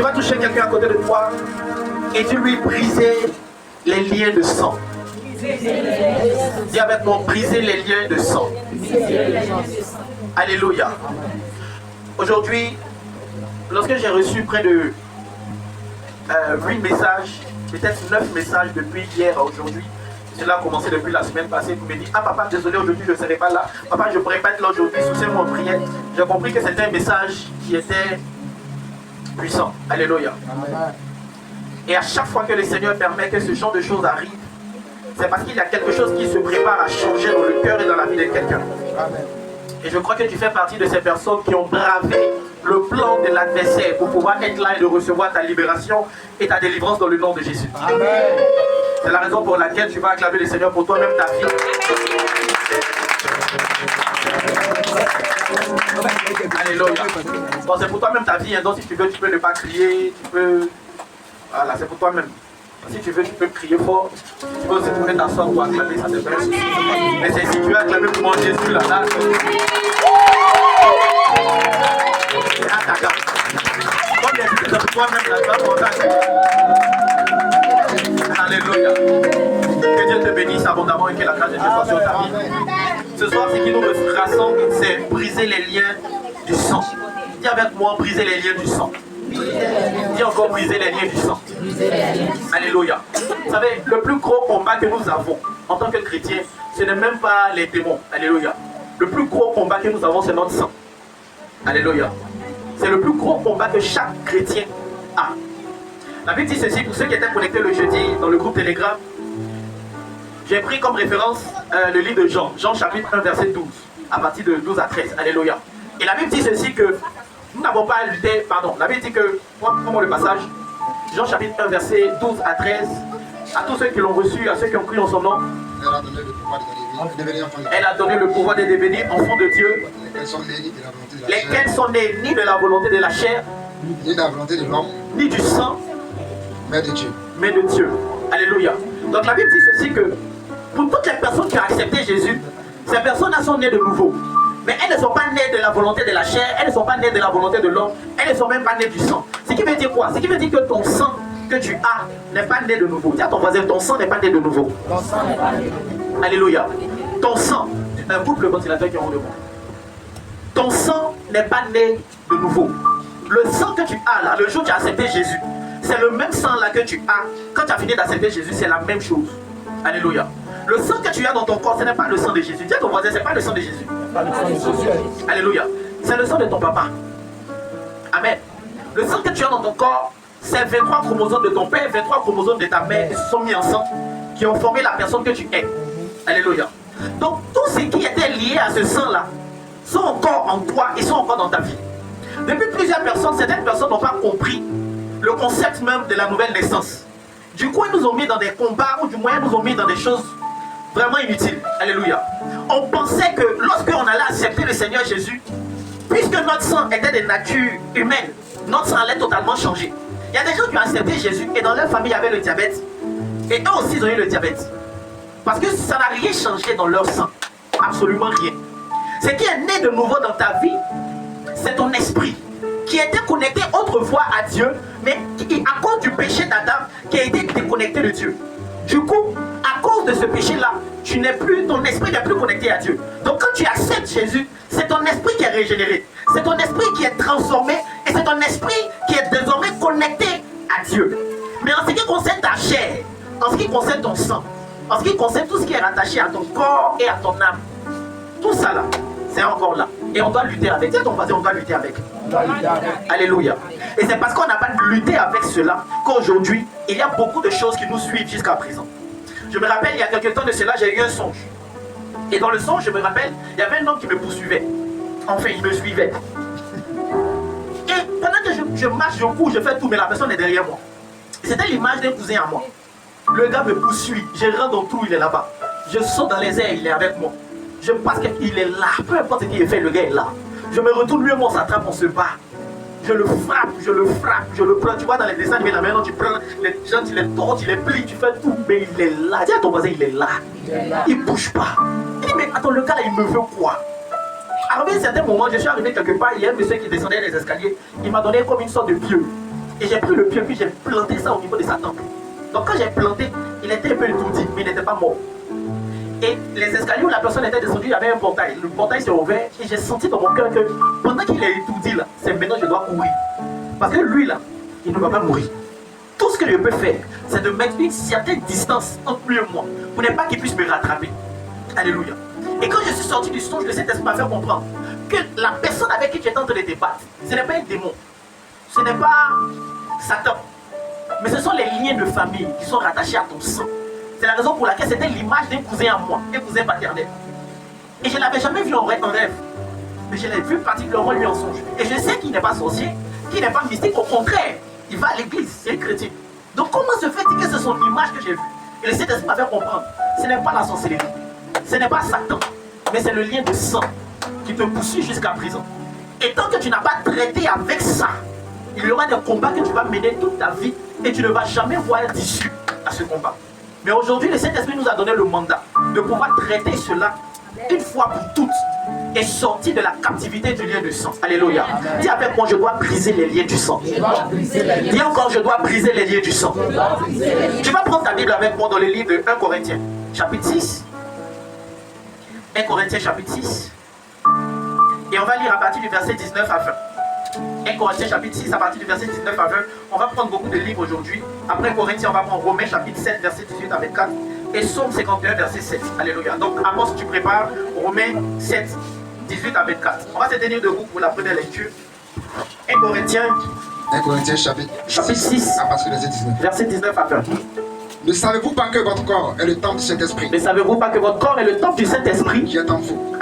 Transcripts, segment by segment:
tu vas toucher quelqu'un à côté de toi et tu lui briser les liens de sang. Dis avec moi, briser les liens de sang. Alléluia. Aujourd'hui, lorsque j'ai reçu près de 8 messages, peut-être 9 messages depuis hier à aujourd'hui, cela a commencé depuis la semaine passée, vous me dites, ah papa, désolé, aujourd'hui je ne serai pas là. Papa, je ne pourrais pas être là aujourd'hui, soutiens-moi en prière. J'ai compris que c'était un message qui était puissant. Alléluia. Amen. Et à chaque fois que le Seigneur permet que ce genre de choses arrivent, c'est parce qu'il y a quelque chose qui se prépare à changer dans le cœur et dans la vie de quelqu'un. Et je crois que tu fais partie de ces personnes qui ont bravé le plan de l'adversaire pour pouvoir être là et de recevoir ta libération et ta délivrance dans le nom de Jésus. Amen. C'est la raison pour laquelle tu vas acclamer le Seigneur pour toi-même ta vie. Alléluia. Bon, c'est pour toi-même ta vie, hein, donc si tu veux, tu peux ne pas crier, tu peux... Voilà, c'est pour toi-même. Si tu veux, tu peux crier fort. Tu peux aussi trouver ta soeur pour acclamer, ça c'est vrai. Mais c'est si tu veux acclamer pour mon Jésus, là, c'est pour toi-même, là, alléluia. Que Dieu te bénisse abondamment et que la grâce de Dieu soit sur ta vie. Ce soir, ce qui nous rassemble, c'est briser les liens du sang. Dis avec moi, briser les liens du sang. Dis encore, briser les liens du sang. Alléluia. Vous savez, le plus gros combat que nous avons en tant que chrétiens, ce n'est même pas les démons. Alléluia. Le plus gros combat que nous avons, c'est notre sang. Alléluia. C'est le plus gros combat que chaque chrétien a. La Bible dit ceci, pour ceux qui étaient connectés le jeudi dans le groupe Telegram, j'ai pris comme référence le livre de Jean, Jean chapitre 1 verset 12, à partir de 12 à 13, alléluia. Et la Bible dit ceci que nous n'avons pas à lutter, pardon, la Bible dit que, prends-moi le passage, Jean chapitre 1 verset 12 à 13, à tous ceux qui l'ont reçu, à ceux qui ont cru en son nom, elle a donné le pouvoir de devenir enfants de Dieu, lesquels sont nés ni de la volonté de la chair, ni de la volonté de l'homme, ni du sang, mais de Dieu. Mais de Dieu. Alléluia. Donc la Bible dit ceci que pour toutes les personnes qui ont accepté Jésus, ces personnes-là sont nées de nouveau. Mais elles ne sont pas nées de la volonté de la chair, elles ne sont pas nées de la volonté de l'homme, elles ne sont même pas nées du sang. Ce qui veut dire quoi? Ce qui veut dire que ton sang que tu as n'est pas né de nouveau. Dis à ton voisin, ton sang n'est pas né de nouveau. Ton sang n'est pas né de nouveau. Alléluia. Ton sang, coupe le ventilateur qui est en haut de moi. Ton sang n'est pas né de nouveau. Le sang que tu as là, le jour où tu as accepté Jésus, c'est le même sang là que tu as. Quand tu as fini d'accepter Jésus, c'est la même chose. Alléluia. Le sang que tu as dans ton corps, ce n'est pas le sang de Jésus. Dis à ton voisin, ce n'est pas le sang de Jésus. Alléluia. C'est le sang de ton papa. Amen. Le sang que tu as dans ton corps, c'est 23 chromosomes de ton père, 23 chromosomes de ta mère qui se sont mis ensemble, qui ont formé la personne que tu es. Alléluia. Donc, tout ce qui était lié à ce sang-là sont encore en toi et sont encore dans ta vie. Depuis plusieurs personnes, certaines personnes n'ont pas compris le concept même de la nouvelle naissance. Du coup, ils nous ont mis dans des combats, ou du moins, ils nous ont mis dans des choses vraiment inutiles. Alléluia. On pensait que lorsqu'on allait accepter le Seigneur Jésus, puisque notre sang était de nature humaine, notre sang allait totalement changer. Il y a des gens qui ont accepté Jésus et dans leur famille, il y avait le diabète. Et eux aussi, ils ont eu le diabète. Parce que ça n'a rien changé dans leur sang. Absolument rien. Ce qui est né de nouveau dans ta vie, c'est ton esprit qui était connecté autrefois à Dieu, mais qui, à cause du péché d'Adam, qui a été déconnecté de Dieu. Du coup, à cause de ce péché-là, ton esprit n'est plus connecté à Dieu. Donc quand tu acceptes Jésus, c'est ton esprit qui est régénéré. C'est ton esprit qui est transformé et c'est ton esprit qui est désormais connecté à Dieu. Mais en ce qui concerne ta chair, en ce qui concerne ton sang, en ce qui concerne tout ce qui est rattaché à ton corps et à ton âme, tout ça là, c'est encore là. Et on doit lutter avec. Dis à ton voisin, on doit lutter avec. Alléluia. Et c'est parce qu'on n'a pas lutté avec cela qu'aujourd'hui, il y a beaucoup de choses qui nous suivent jusqu'à présent. Je me rappelle, il y a quelques temps de cela, j'ai eu un songe. Et dans le songe, je me rappelle, il y avait un homme qui me poursuivait. Enfin, il me suivait. Et pendant que je marche, je cours, je fais tout, mais la personne est derrière moi. C'était l'image d'un cousin à moi. Le gars me poursuit, je rentre dans le trou, il est là-bas. Je saute dans les airs, il est avec moi. Je pense qu'il est là, peu importe ce qu'il fait, le gars est là. Je me retourne, lui et moi on s'attrape, on se bat. Je le frappe, je le prends. Tu vois dans les dessins animés, là maintenant tu prends les gens, tu les tords, tu les plies, tu fais tout, mais il est là. Dis à ton voisin, il est là. Il ne bouge pas. Il dit, mais attends, le gars là, il me veut quoi? Arrivé à un certain moment, je suis arrivé quelque part, il y a un monsieur qui descendait les escaliers, il m'a donné comme une sorte de pieu. Et j'ai pris le pieu, puis j'ai planté ça au niveau de sa tempe. Donc quand j'ai planté, il était un peu étourdi, mais il n'était pas mort. Et les escaliers où la personne était descendue, il y avait un portail. Le portail s'est ouvert et j'ai senti dans mon cœur que pendant qu'il est étourdi là, c'est maintenant que je dois courir. Parce que lui là, il ne va pas mourir. Tout ce que je peux faire, c'est de mettre une certaine distance entre lui et moi pour ne pas qu'il puisse me rattraper. Alléluia. Et quand je suis sorti du songe, le Saint-Esprit m'a fait comprendre que la personne avec qui tu étais en train de te battre, ce n'est pas un démon, ce n'est pas Satan, mais ce sont les liens de famille qui sont rattachés à ton sang. C'est la raison pour laquelle c'était l'image d'un cousin à moi, un cousin paternel. Et je ne l'avais jamais vu en rêve, mais je l'ai vu particulièrement lui en songe. Et je sais qu'il n'est pas sorcier, qu'il n'est pas mystique, au contraire, il va à l'église, c'est un chrétien. Donc comment se fait-il que c'est son image que j'ai vue? Et le Saint-Esprit m'a fait comprendre, ce n'est pas la sorcellerie, ce n'est pas Satan, mais c'est le lien de sang qui te poursuit jusqu'à présent. Et tant que tu n'as pas traité avec ça, il y aura des combats que tu vas mener toute ta vie et tu ne vas jamais voir d'issue à ce combat. Mais aujourd'hui, le Saint-Esprit nous a donné le mandat de pouvoir traiter cela une fois pour toutes et sortir de la captivité du lien de sang. Alléluia. Dis avec moi, je dois briser les liens du sang. Dis encore, je dois briser les liens du sang. Tu vas prendre ta Bible avec moi dans le livre de 1 Corinthiens, chapitre 6. 1 Corinthiens, chapitre 6. Et on va lire à partir du verset 19 à 20. 1 Corinthiens chapitre 6 à partir du verset 19 à 20. On va prendre beaucoup de livres aujourd'hui. Après Corinthiens, on va prendre Romains chapitre 7 verset 18 à 24 et Psaume 51 verset 7. Alléluia. Donc avant si tu prépares Romains 7 18 à 24. On va se tenir debout pour la première lecture. 1 Corinthiens chapitre 6 à partir du verset 19. Verset 19 à 20. Ne savez-vous pas que votre corps est le temple du Saint-Esprit Ne savez-vous pas que votre corps est le temple du Saint-Esprit qui est en vous,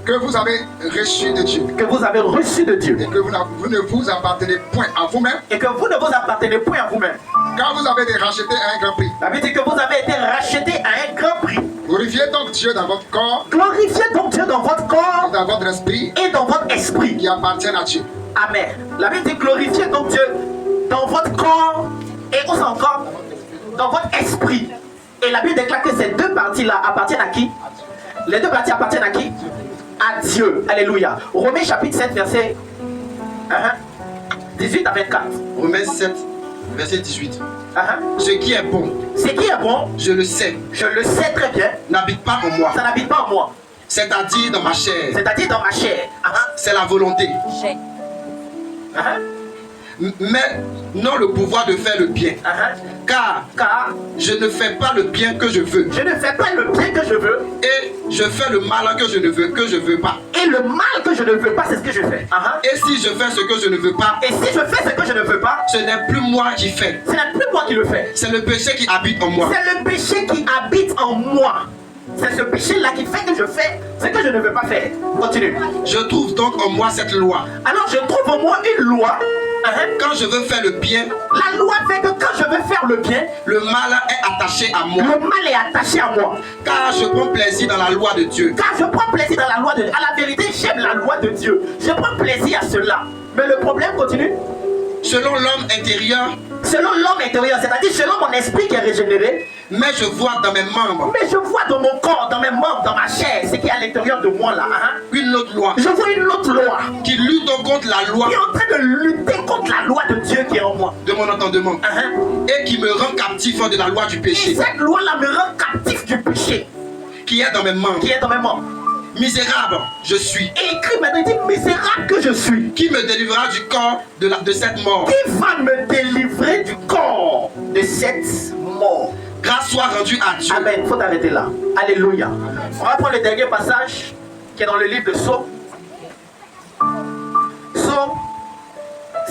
que vous avez reçu de Dieu, que vous avez reçu de Dieu, et que vous ne vous appartenez point à vous-même, et que vous ne vous appartenez point à vous-même, car vous avez été rachetés à un grand prix. La Bible dit que vous avez été rachetés à un grand prix. Glorifiez donc Dieu dans votre corps, Glorifiez donc Dieu dans votre corps et dans votre esprit, et dans votre esprit qui appartiennent à Dieu. Amen. La Bible dit glorifiez donc Dieu dans votre corps et aussi encore dans votre esprit. Et la Bible déclare que ces deux parties-là appartiennent à qui? Les deux parties appartiennent à qui? À Dieu. Alléluia. Romains chapitre 7 verset 18 à 24. Romains 7 verset 18. Ce qui est bon, je le sais, très bien, n'habite pas en moi, ça n'habite pas en moi, c'est-à-dire dans ma chair, c'est-à-dire dans ma chair. c'est la volonté, mais non le pouvoir de faire le bien, car je ne fais pas le bien que je veux, Je ne fais pas le bien que je veux, et je fais le mal que je ne veux pas. et le mal que je ne veux pas, c'est ce que je fais. Et si je fais ce que je ne veux pas, Et si je fais ce que je ne veux pas, ce n'est plus moi qui fais, ce n'est plus moi qui le fais. c'est le péché qui habite en moi. C'est le péché qui habite en moi. C'est ce péché-là qui fait que je fais ce que je ne veux pas faire. Continue. Je trouve donc en moi cette loi. Alors je trouve en moi une loi. Quand je veux faire le bien, La loi fait que quand je veux faire le bien, le mal est attaché à moi. le mal est attaché à moi. Car je prends plaisir dans la loi de Dieu. Car je prends plaisir dans la loi de Dieu. À la vérité, j'aime la loi de Dieu. Je prends plaisir à cela. Mais le problème continue. Selon l'homme intérieur, Selon l'homme intérieur, c'est-à-dire selon mon esprit qui est régénéré, mais je vois dans mes membres mais je vois dans mon corps, dans mes membres, dans ma chair, ce qui est à l'intérieur de moi là. une autre loi Je vois une autre loi qui lutte contre la loi qui est en train de lutter contre la loi de Dieu qui est en moi. de mon entendement et qui me rend captif de la loi du Et péché cette loi-là me rend captif du péché qui est dans mes membres. qui est dans mes membres. Misérable, je suis. Et écrit maintenant, il dit misérable que je suis. Qui me délivrera du corps de cette mort? Qui va me délivrer du corps de cette mort? Grâce soit rendue à Dieu. Amen. Il faut t'arrêter là. Alléluia. On va prendre le dernier passage qui est dans le livre de Psaume. Psaume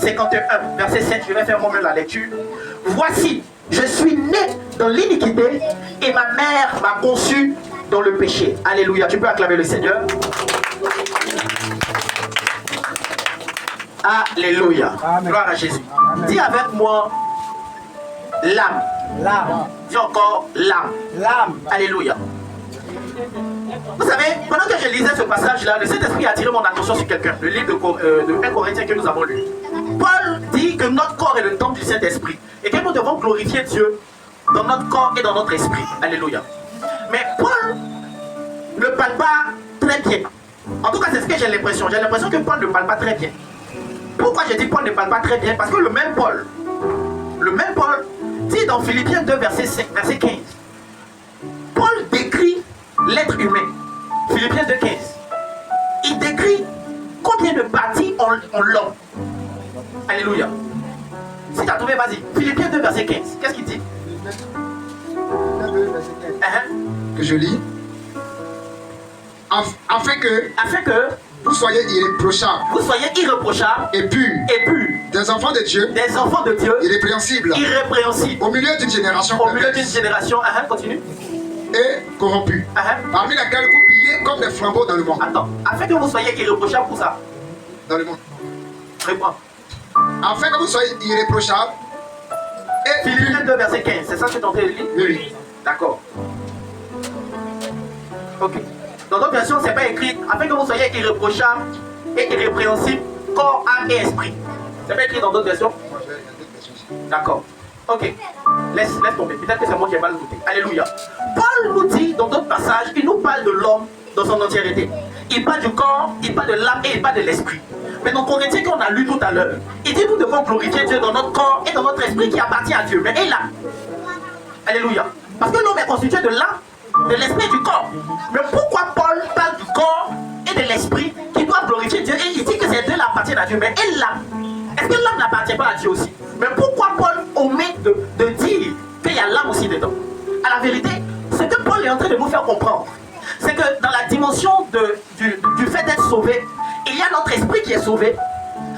51, verset 7. Je vais faire moi-même la lecture. Voici, je suis né dans l'iniquité et ma mère m'a conçu dans le péché. Alléluia. Tu peux acclamer le Seigneur. Alléluia. Amen. Gloire à Jésus. Amen. Dis avec moi l'âme. L'âme. Dis encore l'âme. L'âme. Alléluia. Vous savez, pendant que je lisais ce passage-là, le Saint-Esprit a attiré mon attention sur quelqu'un. Le livre de 1 Corinthiens que nous avons lu. Paul dit que notre corps est le temple du Saint-Esprit et que nous devons glorifier Dieu dans notre corps et dans notre esprit. Alléluia. Mais Paul ne parle pas très bien. En tout cas, c'est ce que j'ai l'impression. J'ai l'impression que Paul ne parle pas très bien. Pourquoi je dis Paul ne parle pas très bien? Parce que le même Paul Le même Paul dit dans Philippiens 2, verset 15. Paul décrit l'être humain. Philippiens 2, 15. Il décrit combien de parties ont l'homme. Alléluia. Si tu as trouvé, vas-y. Philippiens 2, verset 15. Qu'est-ce qu'il dit? Que je lis. Afin que vous soyez irréprochables. Vous soyez irréprochables. Et purs. Et purs. Des enfants de Dieu. Des enfants de Dieu. Irrépréhensibles. Irrépréhensibles. Au milieu d'une génération. Au milieu d'une génération. Continue. Et corrompus. Parmi laquelle vous brillez comme des flambeaux dans le monde. Attends. Afin que vous soyez irréprochables pour ça. Dans le monde. Réponds. Afin que vous soyez irréprochables. Et Philippiens 2, verset 15. C'est ça que tu es en train de lire? Oui. D'accord. Ok. Dans d'autres versions, ce n'est pas écrit afin que vous soyez irréprochables et irrépréhensibles, corps, âme et esprit. C'est pas écrit dans d'autres versions? D'accord. Ok. Laisse tomber. Peut-être que c'est moi qui ai mal noté. Alléluia. Paul nous dit dans d'autres passages, il nous parle de l'homme dans son entièreté. Il parle du corps, il parle de l'âme et il parle de l'esprit. Mais dans Corinthiens qu'on a lu tout à l'heure, il dit nous devons glorifier Dieu dans notre corps et dans notre esprit qui appartient à Dieu. Mais et l'âme? Alléluia. Parce que l'homme est constitué de l'âme, de l'esprit et du corps. Mais pourquoi Paul parle du corps et de l'esprit qui doivent glorifier Dieu? Et il dit que ces deux-là appartiennent à Dieu. Mais et l'âme? Est-ce que l'âme n'appartient pas à Dieu aussi? Mais pourquoi Paul omet de dire qu'il y a l'âme aussi dedans? À la vérité, ce que Paul est en train de nous faire comprendre, c'est que dans la dimension du fait d'être sauvé, il y a notre esprit qui est sauvé.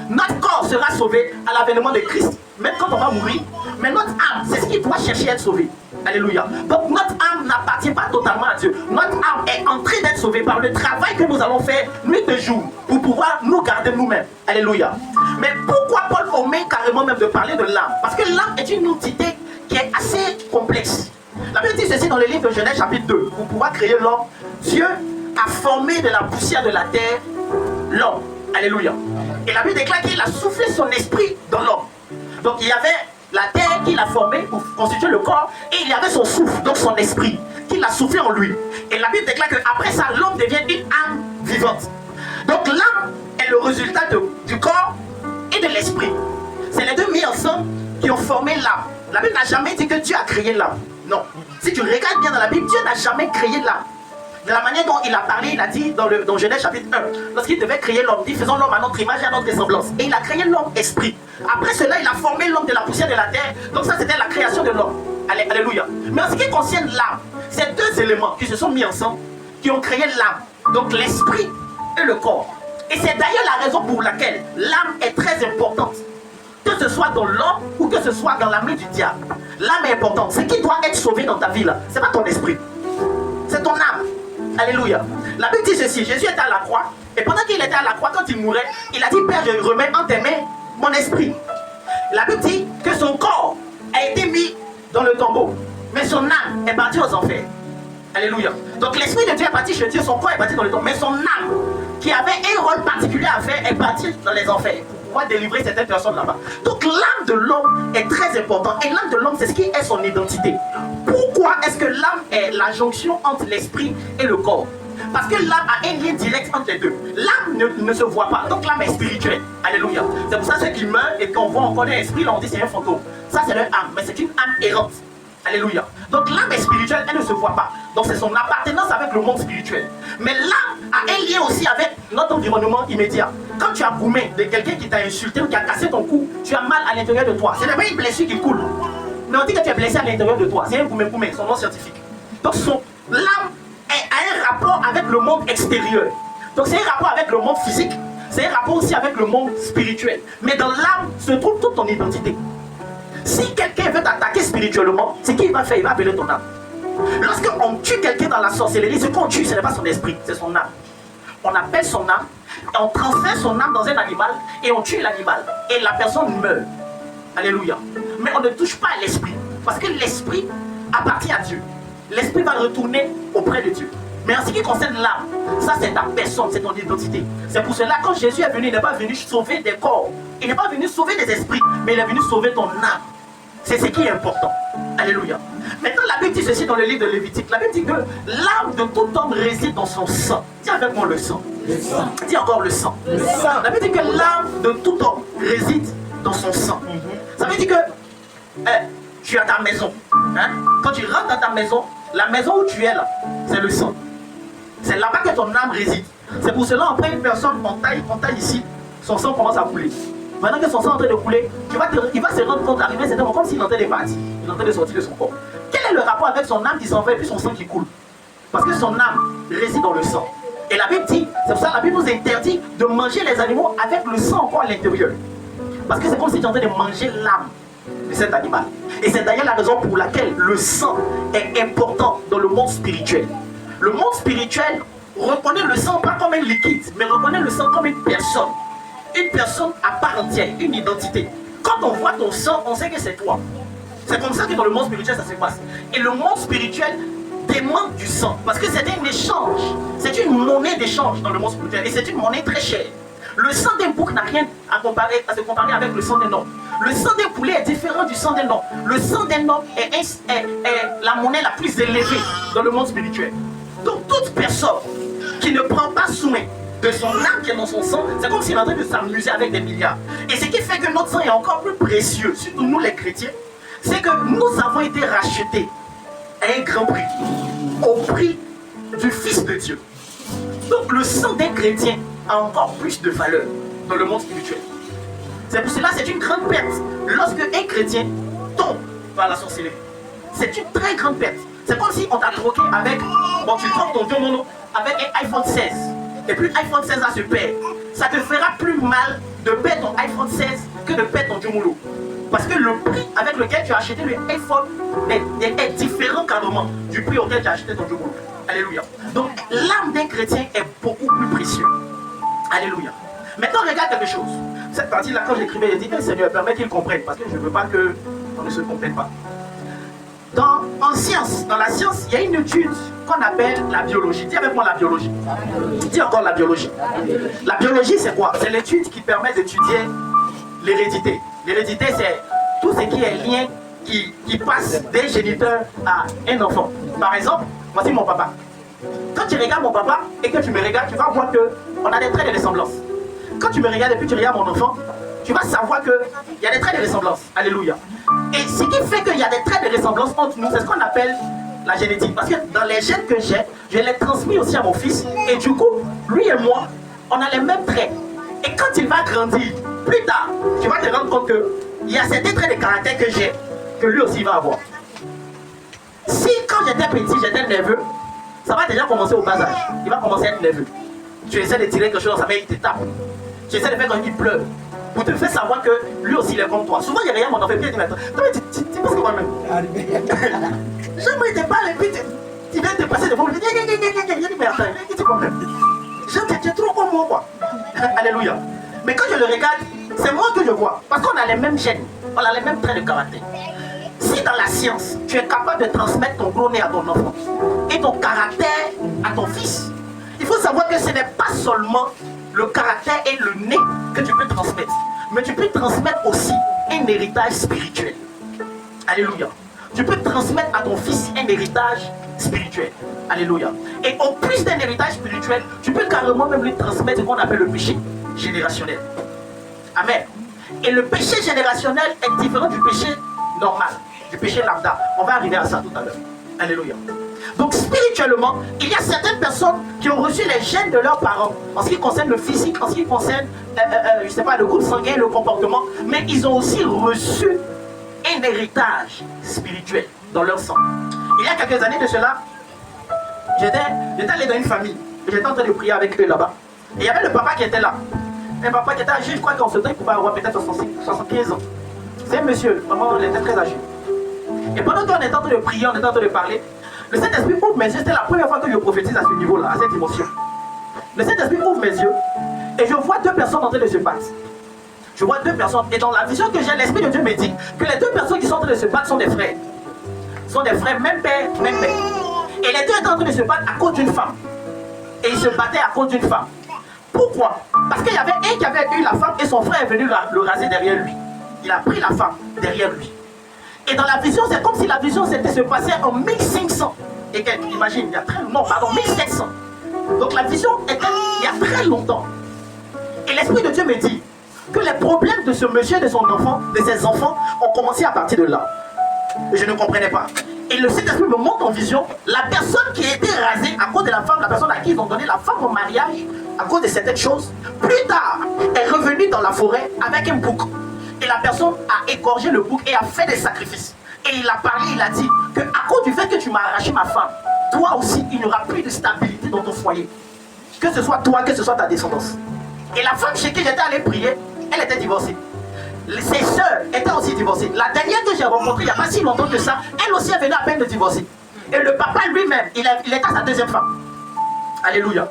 Notre corps sera sauvé à l'avènement de Christ, même quand on va mourir. Mais notre âme, c'est ce qui doit chercher à être sauvé. Alléluia. Donc notre âme n'appartient pas totalement à Dieu. Notre âme est en train d'être sauvée par le travail que nous allons faire nuit et jour pour pouvoir nous garder nous-mêmes. Alléluia. Mais pourquoi Paul omet carrément même de parler de l'âme? Parce que l'âme est une entité qui est assez complexe. La Bible dit ceci dans le livre de Genèse chapitre 2. Pour pouvoir créer l'homme, Dieu a formé de la poussière de la terre l'homme. Alléluia. Et la Bible déclare qu'il a soufflé son esprit dans l'homme. Donc il y avait la terre qu'il a formée pour constituer le corps, et il y avait son souffle, donc son esprit, qu'il a soufflé en lui. Et la Bible déclare qu'après ça, l'homme devient une âme vivante. Donc l'âme est le résultat du corps et de l'esprit. C'est les deux mis ensemble qui ont formé l'âme. La Bible n'a jamais dit que Dieu a créé l'âme. Non. Si tu regardes bien dans la Bible, Dieu n'a jamais créé l'âme. De la manière dont il a parlé, il a dit dans Genèse chapitre 1, lorsqu'il devait créer l'homme, il dit faisons l'homme à notre image et à notre ressemblance. Et il a créé l'homme esprit. Après cela, il a formé l'homme de la poussière de la terre. Donc ça, c'était la création de l'homme. Alléluia. Mais en ce qui concerne l'âme, c'est deux éléments qui se sont mis ensemble, qui ont créé l'âme. Donc l'esprit et le corps. Et c'est d'ailleurs la raison pour laquelle l'âme est très importante. Que ce soit dans l'homme ou que ce soit dans la main du diable. L'âme est importante. Ce qui doit être sauvé dans ta vie là, c'est pas ton esprit. C'est ton âme. Alléluia. La Bible dit ceci, Jésus était à la croix, et pendant qu'il était à la croix, quand il mourait, il a dit, Père, je remets en tes mains mon esprit. La Bible dit que son corps a été mis dans le tombeau, mais son âme est partie aux enfers. Alléluia. Donc l'esprit de Dieu est parti chez Dieu, son corps est parti dans le tombeau, mais son âme, qui avait un rôle particulier à faire, est partie dans les enfers, pour pouvoir délivrer certaines personnes là-bas. Donc l'âme de l'homme est très importante, et l'âme de l'homme, c'est ce qui est son identité. Pourquoi est-ce que l'âme est la jonction entre l'esprit et le corps? Parce que l'âme a un lien direct entre les deux. L'âme ne se voit pas, donc l'âme est spirituelle. Alléluia. C'est pour ça que ceux qui meurent et qu'on voit encore un esprit, là on dit c'est un fantôme. Ça c'est leur âme, mais c'est une âme errante. Alléluia. Donc l'âme est spirituelle, elle ne se voit pas. Donc c'est son appartenance avec le monde spirituel. Mais l'âme a un lien aussi avec notre environnement immédiat. Quand tu as goumé de quelqu'un qui t'a insulté ou qui a cassé ton cou, tu as mal à l'intérieur de toi. Ce n'est pas une blessure qui coule. Mais on dit que tu es blessé à l'intérieur de toi. C'est un goumé, son nom scientifique. Donc l'âme a un rapport avec le monde extérieur. Donc c'est un rapport avec le monde physique. C'est un rapport aussi avec le monde spirituel. Mais dans l'âme se trouve toute ton identité. Si quelqu'un veut t'attaquer spirituellement, c'est qu'il va faire, il va appeler ton âme. Lorsqu'on tue quelqu'un dans la sorcellerie, ce qu'on tue, ce n'est pas son esprit, c'est son âme. On appelle son âme, et on transfère son âme dans un animal, et on tue l'animal, et la personne meurt. Alléluia. Mais on ne touche pas à l'esprit, parce que l'esprit appartient à Dieu. L'esprit va retourner auprès de Dieu. Mais en ce qui concerne l'âme, ça c'est ta personne, c'est ton identité. C'est pour cela que quand Jésus est venu, il n'est pas venu sauver des corps. Il n'est pas venu sauver des esprits, mais il est venu sauver ton âme. C'est ce qui est important. Alléluia. Maintenant, la Bible dit ceci dans le livre de Lévitique. La Bible dit que l'âme de tout homme réside dans son sang. Dis avec moi le sang. Le sang. Dis encore le sang. Le sang. La Bible dit que l'âme de tout homme réside dans son sang. Ça veut dire que tu as ta maison. Hein? Quand tu rentres dans ta maison, la maison où tu es là, c'est le sang. C'est là-bas que ton âme réside. C'est pour cela, après une personne, on taille ici, son sang commence à couler. Maintenant que son sang est en train de couler, il va se rendre compte d'arriver, c'est comme s'il entrait de partir, il est en train de sortir de son corps. Quel est le rapport avec son âme qui s'en va et puis son sang qui coule? Parce que son âme réside dans le sang. Et la Bible dit, c'est pour ça que la Bible nous interdit de manger les animaux avec le sang encore à l'intérieur. Parce que c'est comme si tu es en train de manger l'âme de cet animal. Et c'est d'ailleurs la raison pour laquelle le sang est important dans le monde spirituel. Le monde spirituel reconnaît le sang pas comme un liquide, mais reconnaît le sang comme une personne. Une personne à part entière, une identité. Quand on voit ton sang, on sait que c'est toi. C'est comme ça que dans le monde spirituel ça se passe. Et le monde spirituel demande du sang. Parce que c'est un échange. C'est une monnaie d'échange dans le monde spirituel. Et c'est une monnaie très chère. Le sang d'un bouc n'a rien à se comparer avec le sang d'un homme. Le sang d'un poulet est différent du sang d'un homme. Le sang d'un homme est la monnaie la plus élevée dans le monde spirituel. Donc toute personne qui ne prend pas soin de son âme qui est dans son sang, c'est comme s'il est en train de s'amuser avec des milliards. Et ce qui fait que notre sang est encore plus précieux, surtout nous les chrétiens, c'est que nous avons été rachetés à un grand prix, au prix du Fils de Dieu. Donc le sang d'un chrétien a encore plus de valeur dans le monde spirituel. C'est pour cela que c'est une grande perte lorsque un chrétien tombe par la sorcellerie. C'est une très grande perte. C'est comme si on t'a troqué avec, bon tu troques ton Dieu avec un iPhone 16. Et puis l'iPhone 16 là se perd. Ça te fera plus mal de perdre ton iPhone 16 que de perdre ton Diomolo. Parce que le prix avec lequel tu as acheté le iPhone est différent carrément du prix auquel tu as acheté ton Diomolo. Alléluia. Donc l'âme d'un chrétien est beaucoup plus précieuse. Alléluia. Maintenant regarde quelque chose. Cette partie là quand j'écrivais, j'ai dit que le Seigneur permet qu'il comprenne. Parce que je ne veux pas qu'on ne se comprenne pas. En science, dans la science, il y a une étude qu'on appelle la biologie. Dis avec moi la biologie. Dis encore la biologie. La biologie, c'est quoi? C'est l'étude qui permet d'étudier l'hérédité. L'hérédité, c'est tout ce qui est lien qui passe d'un géniteur à un enfant. Par exemple, voici mon papa. Quand tu regardes mon papa et que tu me regardes, tu vas voir qu'on a des traits de ressemblance. Quand tu me regardes et puis tu regardes mon enfant, tu vas savoir qu'il y a des traits de ressemblance. Alléluia. Et ce qui fait qu'il y a des traits de ressemblance entre nous, c'est ce qu'on appelle la génétique. Parce que dans les gènes que j'ai, je les transmis aussi à mon fils. Et du coup, lui et moi, on a les mêmes traits. Et quand il va grandir, plus tard, tu vas te rendre compte qu'il y a certains traits de caractère que j'ai, que lui aussi va avoir. Si quand j'étais petit, j'étais nerveux, ça va déjà commencer au bas âge. Il va commencer à être nerveux. Tu essaies de tirer quelque chose dans sa main, il te tape. Tu essaies de faire quand il pleure. Pour te faire savoir que lui aussi il est comme toi. Souvent il y a rien, mon enfant, puis il dit maintenant, tu penses que moi-même. Jamais il te parle et puis tu viens te passer devant lui, il dit mais attends, il dit quoi même. Tu es trop comme moi quoi. Alléluia. Mais quand je le regarde, c'est moi que je vois. Parce qu'on a les mêmes gènes, on a les mêmes traits de caractère. Si dans la science, tu es capable de transmettre ton gros nez à ton enfant et ton caractère à ton fils, il faut savoir que ce n'est pas seulement le caractère et le nez que tu peux transmettre, mais tu peux transmettre aussi un héritage spirituel. Alléluia. Tu peux transmettre à ton fils un héritage spirituel. Alléluia. Et en plus d'un héritage spirituel, tu peux carrément même lui transmettre ce qu'on appelle le péché générationnel. Amen. Et le péché générationnel est différent du péché normal, du péché lambda. On va arriver à ça tout à l'heure. Alléluia. Donc spirituellement, il y a certaines personnes qui ont reçu les gènes de leurs parents en ce qui concerne le physique, en ce qui concerne, je sais pas, le groupe sanguin, le comportement, mais ils ont aussi reçu un héritage spirituel dans leur sang. Il y a quelques années de cela, j'étais allé dans une famille, j'étais en train de prier avec eux là-bas, et il y avait le papa qui était là. Un papa qui était âgé, je crois qu'en ce temps il pouvait avoir peut-être 75 ans. C'est un monsieur, vraiment il était très âgé. Et pendant qu'on était en train de prier, on était en train de parler, le Saint-Esprit ouvre mes yeux, c'était la première fois que je prophétise à ce niveau-là, à cette émotion. Le Saint-Esprit ouvre mes yeux et je vois deux personnes en train de se battre. Je vois deux personnes et dans la vision que j'ai, l'Esprit de Dieu me dit que les deux personnes qui sont en train de se battre sont des frères. Sont des frères, même père, même mère. Et les deux étaient en train de se battre à cause d'une femme. Et ils se battaient à cause d'une femme. Pourquoi? Parce qu'il y avait un qui avait eu la femme et son frère est venu le raser derrière lui. Il a pris la femme derrière lui. Et dans la vision, c'est comme si la vision se passait en 1500. Et imagine, il y a très longtemps, pardon, 1700. Donc la vision était il y a très longtemps. Et l'Esprit de Dieu me dit que les problèmes de ce monsieur, de son enfant, de ses enfants, ont commencé à partir de là. Et je ne comprenais pas. Et le Saint-Esprit me montre en vision la personne qui a été rasée à cause de la femme, la personne à qui ils ont donné la femme au mariage, à cause de certaines choses, plus tard est revenue dans la forêt avec un bouc. Et la personne a égorgé le bouc et a fait des sacrifices. Et il a parlé, il a dit que à cause du fait que tu m'as arraché ma femme, toi aussi, il n'y aura plus de stabilité dans ton foyer. Que ce soit toi, que ce soit ta descendance. Et la femme chez qui j'étais allé prier, elle était divorcée. Ses sœurs étaient aussi divorcées. La dernière que j'ai rencontrée, il n'y a pas si longtemps que ça, elle aussi est venue à peine de divorcer. Et le papa lui-même, il était sa deuxième femme. Alléluia.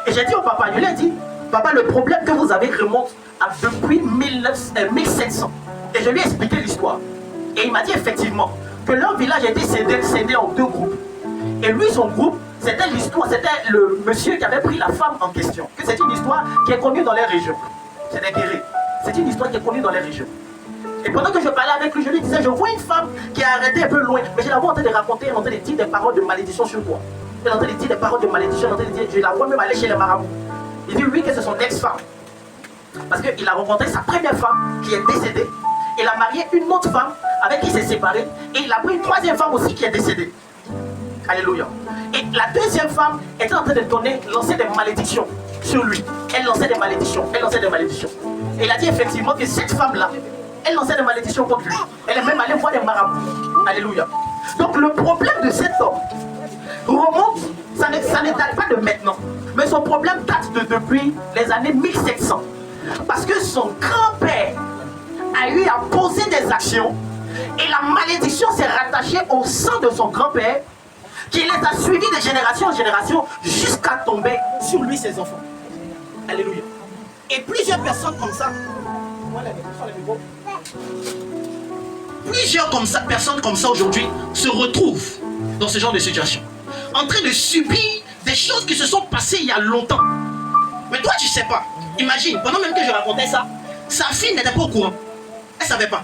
Et j'ai dit au papa, je lui ai dit, papa, le problème que vous avez remonte à depuis 1700. Et je lui ai expliqué l'histoire. Et il m'a dit effectivement que leur village était scindé en deux groupes. Et lui, son groupe, c'était l'histoire, c'était le monsieur qui avait pris la femme en question. Que c'est une histoire qui est connue dans les régions. C'est des guéris. C'est une histoire qui est connue dans les régions. Et pendant que je parlais avec lui, je lui disais, je vois une femme qui est arrêtée un peu loin, mais je la vois en train de raconter, en train de dire des paroles de malédiction sur toi. Elle est en train de dire des paroles de malédiction, en train de dire, je la vois même aller chez les marabouts. Il dit, lui, que c'est son ex-femme. Parce qu'il a rencontré sa première femme qui est décédée. Il a marié une autre femme avec qui il s'est séparé. Et il a pris une troisième femme aussi qui est décédée. Alléluia. Et la deuxième femme était en train de lancer des malédictions sur lui. Elle lançait des malédictions. Elle lançait des malédictions. Et il a dit effectivement que cette femme-là, elle lançait des malédictions contre lui. Elle est même allée voir des marabouts. Alléluia. Donc le problème de cet homme remonte, ça ne date pas de maintenant. Mais son problème date depuis les années 1700. Parce que son grand-père a eu à poser des actions. Et la malédiction s'est rattachée au sang de son grand-père, qui les a suivis de génération en génération jusqu'à tomber sur lui, ses enfants. Alléluia. Et plusieurs personnes comme ça, personnes comme ça aujourd'hui se retrouvent dans ce genre de situation, en train de subir des choses qui se sont passées il y a longtemps. Mais toi tu sais pas. Imagine, pendant même que je racontais ça, sa fille n'était pas au courant. Elle savait pas.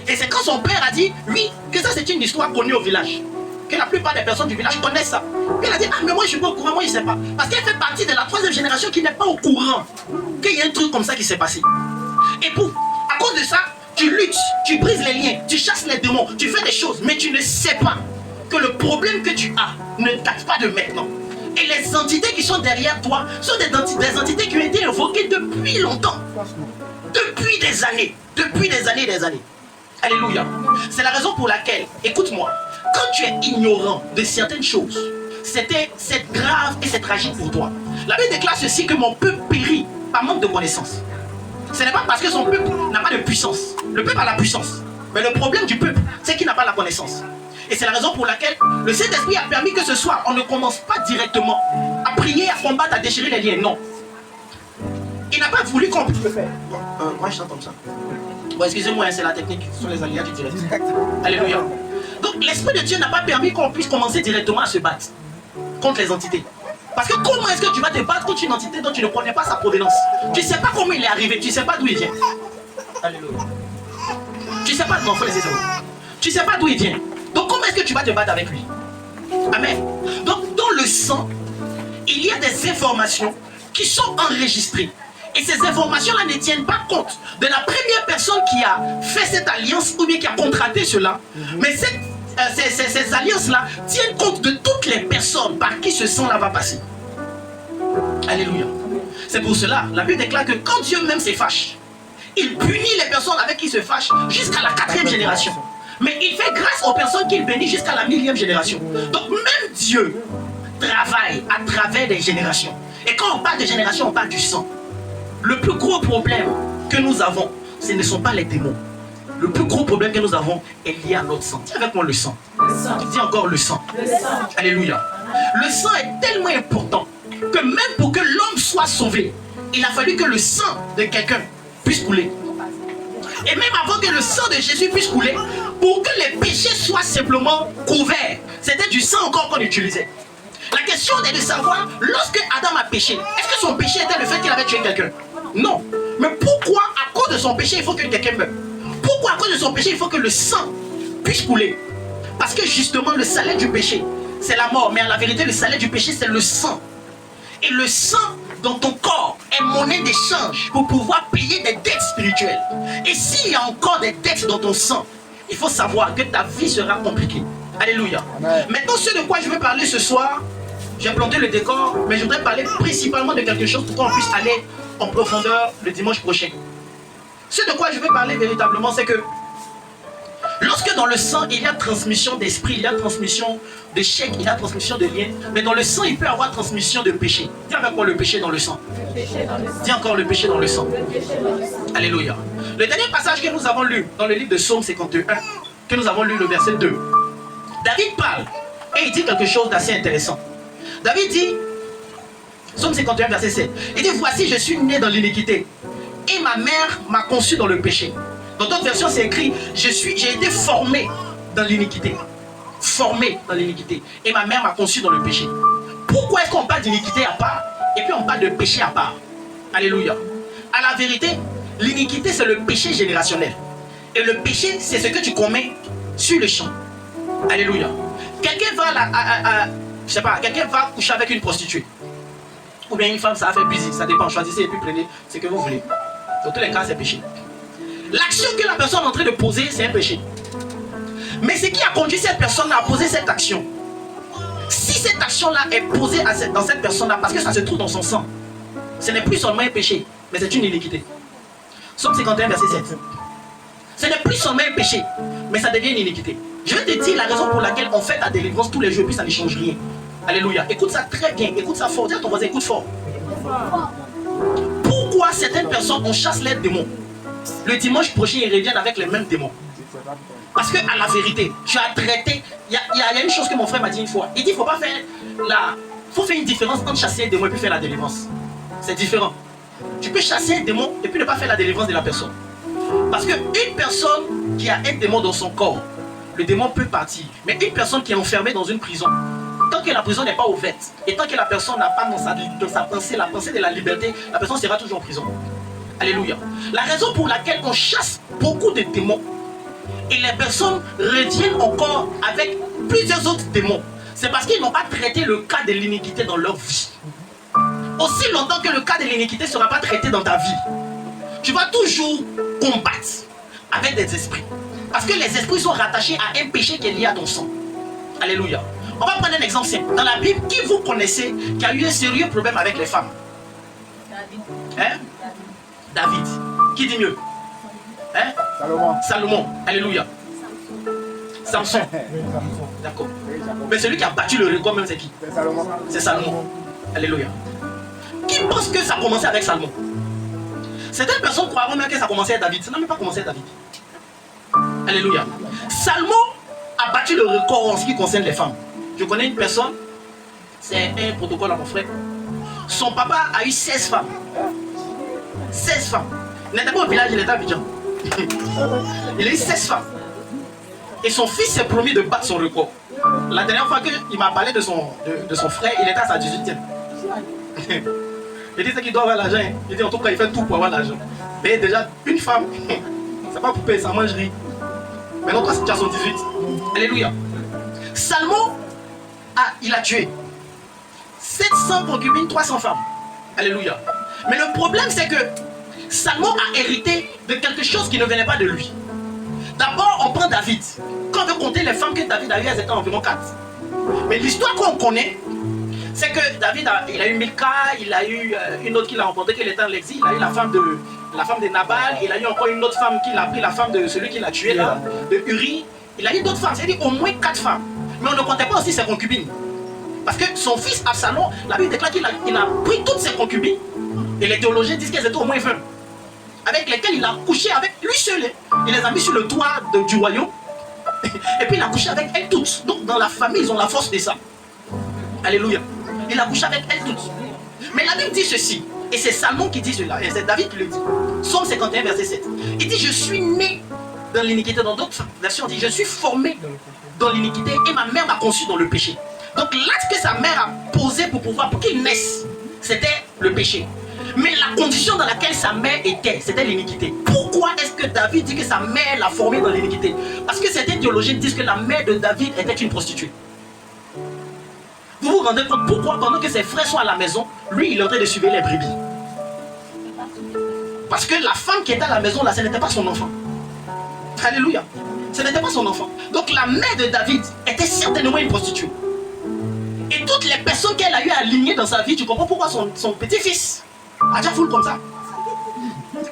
Et c'est quand son père a dit, lui, que ça c'est une histoire connue au village, que la plupart des personnes du village connaissent ça. Il a dit, ah mais moi je suis pas au courant, moi je sais pas. Parce qu'elle fait partie de la troisième génération qui n'est pas au courant qu'il y a un truc comme ça qui s'est passé. Et à cause de ça, tu luttes, tu brises les liens, tu chasses les démons, tu fais des choses, mais tu ne sais pas que le problème que tu as ne date pas de maintenant. Et les entités qui sont derrière toi sont des entités qui ont été évoquées depuis longtemps. Depuis des années. Depuis des années et des années. Alléluia. C'est la raison pour laquelle, écoute-moi, quand tu es ignorant de certaines choses, c'est grave et c'est tragique pour toi. La Bible déclare ceci, que mon peuple périt par manque de connaissance. Ce n'est pas parce que son peuple n'a pas de puissance. Le peuple a la puissance. Mais le problème du peuple, c'est qu'il n'a pas la connaissance. Et c'est la raison pour laquelle le Saint-Esprit a permis que ce soir, on ne commence pas directement à prier, à combattre, à déchirer les liens. Non. Il n'a pas voulu qu'on puisse le faire. Moi, je chante comme ça. Bon, excusez-moi, c'est la technique. Ce sont les alliés du direct. Alléluia. Donc, l'Esprit de Dieu n'a pas permis qu'on puisse commencer directement à se battre contre les entités. Parce que comment est-ce que tu vas te battre contre une entité dont tu ne connais pas sa provenance? Tu ne sais pas comment il est arrivé, tu ne sais pas d'où il vient. Alléluia. Tu ne sais pas, non, frère, c'est ça. Tu ne sais pas d'où il vient. Donc comment est-ce que tu vas te battre avec lui? Amen. Donc dans le sang, il y a des informations qui sont enregistrées. Et ces informations-là ne tiennent pas compte de la première personne qui a fait cette alliance ou bien qui a contracté cela. Mais ces alliances-là tiennent compte de toutes les personnes par qui ce sang-là va passer. Alléluia. C'est pour cela, la Bible déclare que quand Dieu même se fâche, il punit les personnes avec qui il se fâche jusqu'à la 4e génération. Mais il fait grâce aux personnes qu'il bénit jusqu'à la 1000e génération. Donc même Dieu travaille à travers des générations. Et quand on parle de génération, on parle du sang. Le plus gros problème que nous avons, ce ne sont pas les démons. Le plus gros problème que nous avons est lié à notre sang. Dis avec moi le sang. Dis encore le sang. Alléluia. Le sang est tellement important que même pour que l'homme soit sauvé, il a fallu que le sang de quelqu'un puisse couler. Et même avant que le sang de Jésus puisse couler, pour que les péchés soient simplement couverts, c'était du sang encore qu'on utilisait. La question est de savoir, lorsque Adam a péché, est-ce que son péché était le fait qu'il avait tué quelqu'un? Non. Mais pourquoi, à cause de son péché, il faut que quelqu'un meure? Pourquoi, à cause de son péché, il faut que le sang puisse couler? Parce que justement, le salaire du péché, c'est la mort. Mais en la vérité, le salaire du péché, c'est le sang. Et le sang dans ton corps est monnaie d'échange pour pouvoir payer des dettes spirituelles. Et s'il y a encore des dettes dans ton sang, il faut savoir que ta vie sera compliquée. Alléluia. Amen. Maintenant, ce de quoi je veux parler ce soir, j'ai planté le décor, mais je voudrais parler principalement de quelque chose pour qu'on puisse aller en profondeur le dimanche prochain. Ce de quoi je veux parler véritablement, c'est que lorsque dans le sang, il y a transmission d'esprit, il y a transmission de chèques, il y a transmission de liens, mais dans le sang, il peut y avoir transmission de péché. Dis avec moi le péché dans le sang. Dis encore le péché dans le sang. Alléluia. Le dernier passage que nous avons lu dans le livre de Psaume 51, que nous avons lu le verset 2, David parle et il dit quelque chose d'assez intéressant. David dit, Psaume 51, verset 7, il dit, voici, je suis né dans l'iniquité et ma mère m'a conçu dans le péché. Dans d'autres versions, c'est écrit, j'ai été formé dans l'iniquité. Formé dans l'iniquité. Et ma mère m'a conçu dans le péché. Pourquoi est-ce qu'on parle d'iniquité à part et puis on parle de péché à part? Alléluia. À la vérité, l'iniquité, c'est le péché générationnel. Et le péché, c'est ce que tu commets sur le champ. Alléluia. Quelqu'un va, je sais pas, quelqu'un va coucher avec une prostituée. Ou bien une femme, ça va faire busy. Ça dépend. Choisissez et puis prenez ce que vous voulez. Dans tous les cas, c'est péché. L'action que la personne est en train de poser, c'est un péché. Mais ce qui a conduit cette personne à poser cette action, si cette action-là est posée dans cette personne-là, parce que ça se trouve dans son sang, ce n'est plus seulement un péché, mais c'est une iniquité. Psaume 51, verset 7. Ce n'est plus seulement un péché, mais ça devient une iniquité. Je vais te dire la raison pour laquelle on fait la délivrance tous les jours, puis ça ne change rien. Alléluia. Écoute ça très bien, écoute ça fort. Dis à ton voisin, écoute fort. Pourquoi certaines personnes, on chasse les démons? Le dimanche prochain, ils reviennent avec les mêmes démons. Parce que à la vérité, tu as traité. Il y a une chose que mon frère m'a dit une fois. Il dit, faut faire une différence entre chasser un démon et puis faire la délivrance. C'est différent. Tu peux chasser un démon et puis ne pas faire la délivrance de la personne. Parce qu'une personne qui a un démon dans son corps, le démon peut partir. Mais une personne qui est enfermée dans une prison, tant que la prison n'est pas ouverte, et tant que la personne n'a pas dans sa pensée, la pensée de la liberté, la personne sera toujours en prison. Alléluia. La raison pour laquelle on chasse beaucoup de démons et les personnes reviennent encore avec plusieurs autres démons, c'est parce qu'ils n'ont pas traité le cas de l'iniquité dans leur vie. Aussi longtemps que le cas de l'iniquité ne sera pas traité dans ta vie, tu vas toujours combattre avec des esprits. Parce que les esprits sont rattachés à un péché qui est lié à ton sang. Alléluia. On va prendre un exemple simple. Dans la Bible, qui vous connaissez qui a eu un sérieux problème avec les femmes? Hein? David. Qui dit mieux? Hein? Salomon. Alléluia. Samson. D'accord. Mais celui qui a battu le record même, c'est qui? C'est Salomon. Alléluia. Qui pense que ça a commencé avec Salomon? Certaines personnes croient même que ça a commencé avec David. Ça n'a même pas commencé avec David. Alléluia. Salomon a battu le record en ce qui concerne les femmes. Je connais une personne, c'est un protocole à mon frère. Son papa a eu 16 femmes. 16 femmes. Il n'était pas au village, il était à Abidjan. Il a eu 16 femmes. Et son fils s'est promis de battre son record. La dernière fois qu'il m'a parlé de son frère, il était à sa 18e. Il dit qu'il doit avoir l'argent. Il dit en tout cas, il fait tout pour avoir l'argent. Mais déjà, une femme, c'est pas pour payer sa mangerie. Maintenant, toi, tu as son 18. Alléluia. Salomon, il a tué 700 concubines, 300 femmes. Alléluia. Mais le problème, c'est que Salomon a hérité de quelque chose qui ne venait pas de lui. D'abord, on prend David. Quand on veut compter les femmes que David a eues, elles étaient environ 4. Mais l'histoire qu'on connaît, c'est que David il a eu Milka, il a eu une autre qu'il a rencontrée, qui était en l'exil. Il a eu la femme de Nabal, il a eu encore une autre femme qu'il a pris, la femme de celui qui l'a tué là, de Uri. Il a eu d'autres femmes, c'est-à-dire au moins 4 femmes. Mais on ne comptait pas aussi ses concubines. Parce que son fils Absalom, la Bible déclare qu'il a pris toutes ses concubines. Et les théologiens disent qu'elles étaient au moins 20. Avec lesquelles il a couché avec lui seul. Il les a mis sur le toit du royaume. Et puis il a couché avec elles toutes. Donc dans la famille, ils ont la force de ça. Alléluia. Il a couché avec elles toutes. Mais la Bible dit ceci. Et c'est Salomon qui dit cela. Et c'est David qui le dit. Psaume 51, verset 7. Il dit, je suis né dans l'iniquité. Dans d'autres versions, on dit, je suis formé dans l'iniquité et ma mère m'a conçu dans le péché. Donc l'acte que sa mère a posé pour qu'il naisse, c'était le péché. Mais la condition dans laquelle sa mère était, c'était l'iniquité. Pourquoi est-ce que David dit que sa mère l'a formé dans l'iniquité? Parce que certains théologiens disent que la mère de David était une prostituée. Vous vous rendez compte pourquoi pendant que ses frères sont à la maison, lui il est en train de suivre les brebis? Parce que la femme qui était à la maison là, ce n'était pas son enfant. Alléluia. Ce n'était pas son enfant. Donc la mère de David était certainement une prostituée. Et toutes les personnes qu'elle a eu à aligner dans sa vie, tu comprends pourquoi son petit-fils a déjà foule comme ça.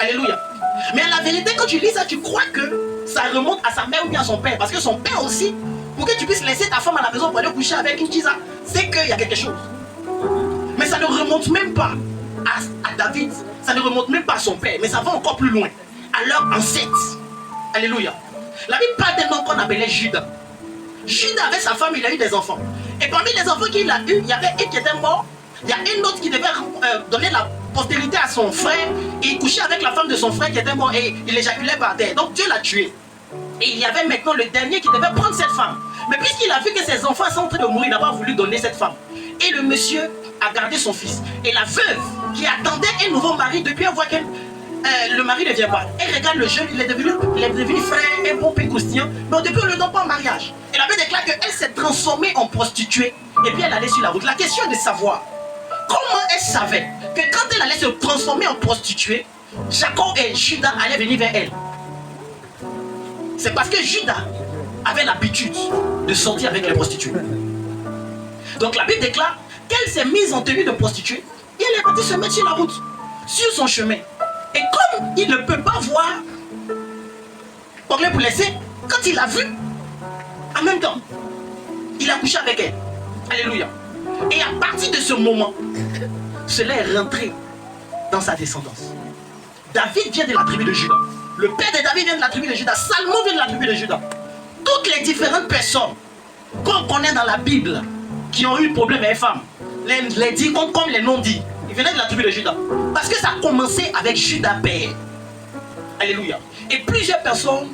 Alléluia. Mais en la vérité, quand tu lis ça, tu crois que ça remonte à sa mère ou bien à son père. Parce que son père aussi, pour que tu puisses laisser ta femme à la maison pour aller coucher avec une tisa, c'est qu'il y a quelque chose. Mais ça ne remonte même pas à David. Ça ne remonte même pas à son père. Mais ça va encore plus loin. À leur ancêtre. Alléluia. La Bible parle d'un homme qu'on appelait Judas. Judas avec sa femme, il a eu des enfants. Et parmi les enfants qu'il a eu, il y avait un qui était mort. Il y a un autre qui devait donner la postérité à son frère. Et il couchait avec la femme de son frère qui était mort. Et il éjaculait par terre. Donc Dieu l'a tué. Et il y avait maintenant le dernier qui devait prendre cette femme. Mais puisqu'il a vu que ses enfants sont en train de mourir, il n'a pas voulu donner cette femme. Et le monsieur a gardé son fils. Et la veuve qui attendait un nouveau mari, depuis elle voit que le mari ne vient pas. Elle regarde le jeune, il est devenu frère, un bon pécoustien. Mais au début, on ne le donne pas en mariage. Et la Bible déclare qu'elle s'est transformée en prostituée. Et puis elle allait sur la route. La question est de savoir comment elle savait que quand elle allait se transformer en prostituée, Jacob et Judas allaient venir vers elle. C'est parce que Judas avait l'habitude de sortir avec les prostituées. Donc la Bible déclare qu'elle s'est mise en tenue de prostituée et elle est partie se mettre sur la route, sur son chemin. Et comme il ne peut pas voir Orlé pour laisser, quand il l'a vu, en même temps, il a couché avec elle. Alléluia. Et à partir de ce moment, cela est rentré dans sa descendance. David vient de la tribu de Juda. Le père de David vient de la tribu de Juda. Salomon vient de la tribu de Juda. Toutes les différentes personnes qu'on connaît dans la Bible qui ont eu problème avec les femmes, les dits comme les non-dits, ils venaient de la tribu de Juda. Parce que ça a commencé avec Juda père. Alléluia. Et plusieurs personnes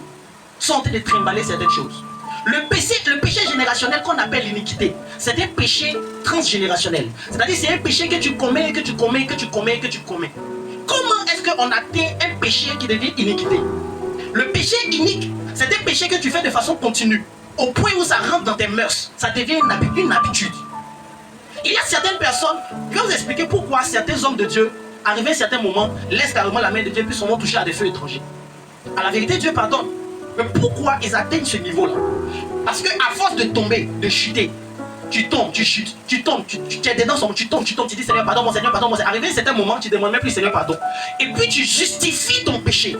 sont en train de trimballer certaines choses. Le péché générationnel qu'on appelle l'iniquité, c'est un péché transgénérationnel. C'est-à-dire c'est un péché que tu commets, que tu commets, que tu commets, que tu commets. Comment est-ce qu'on atteint un péché qui devient iniquité? Le péché inique, c'est un péché que tu fais de façon continue, au point où ça rentre dans tes mœurs, ça devient une habitude. Il y a certaines personnes, je vais vous expliquer pourquoi certains hommes de Dieu, arrivés à certains moments, laissent carrément la main de Dieu puis sont touchés à des feux étrangers. À la vérité, Dieu pardonne. Mais pourquoi ils atteignent ce niveau-là? Parce qu'à force de tomber, de chuter, tu tombes, tu chutes, tu tombes, tu es dedans, tu tombes, tu dis Seigneur, pardon, mon Seigneur, pardon, mon Seigneur. Arrivé à un certain moment, tu ne demandes même plus Seigneur, pardon. Et puis tu justifies ton péché.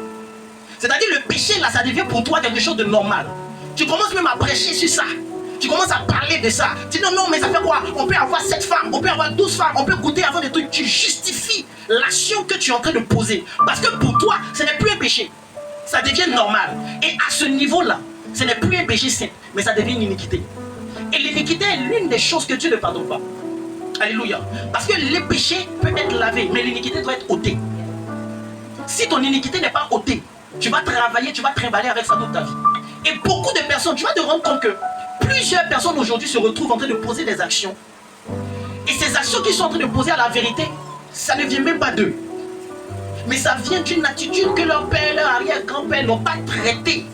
C'est-à-dire le péché là, ça devient pour toi quelque chose de normal. Tu commences même à prêcher sur ça. Tu commences à parler de ça. Tu dis non, mais ça fait quoi? On peut avoir 7 femmes, on peut avoir 12 femmes, on peut goûter avant des trucs. Tu justifies l'action que tu es en train de poser. Parce que pour toi, ce n'est plus un péché. Ça devient normal. Et à ce niveau-là, ce n'est plus un péché saint, mais ça devient une iniquité. Et l'iniquité est l'une des choses que Dieu ne pardonne pas. Alléluia. Parce que le péché peut être lavé, mais l'iniquité doit être ôtée. Si ton iniquité n'est pas ôtée, tu vas travailler, tu vas trimballer avec ça toute ta vie. Et beaucoup de personnes, tu vas te rendre compte que plusieurs personnes aujourd'hui se retrouvent en train de poser des actions. Et ces actions qu'ils sont en train de poser à la vérité, ça ne vient même pas d'eux. Mais ça vient d'une attitude que leur père, leur arrière-grand-père n'ont pas traitée.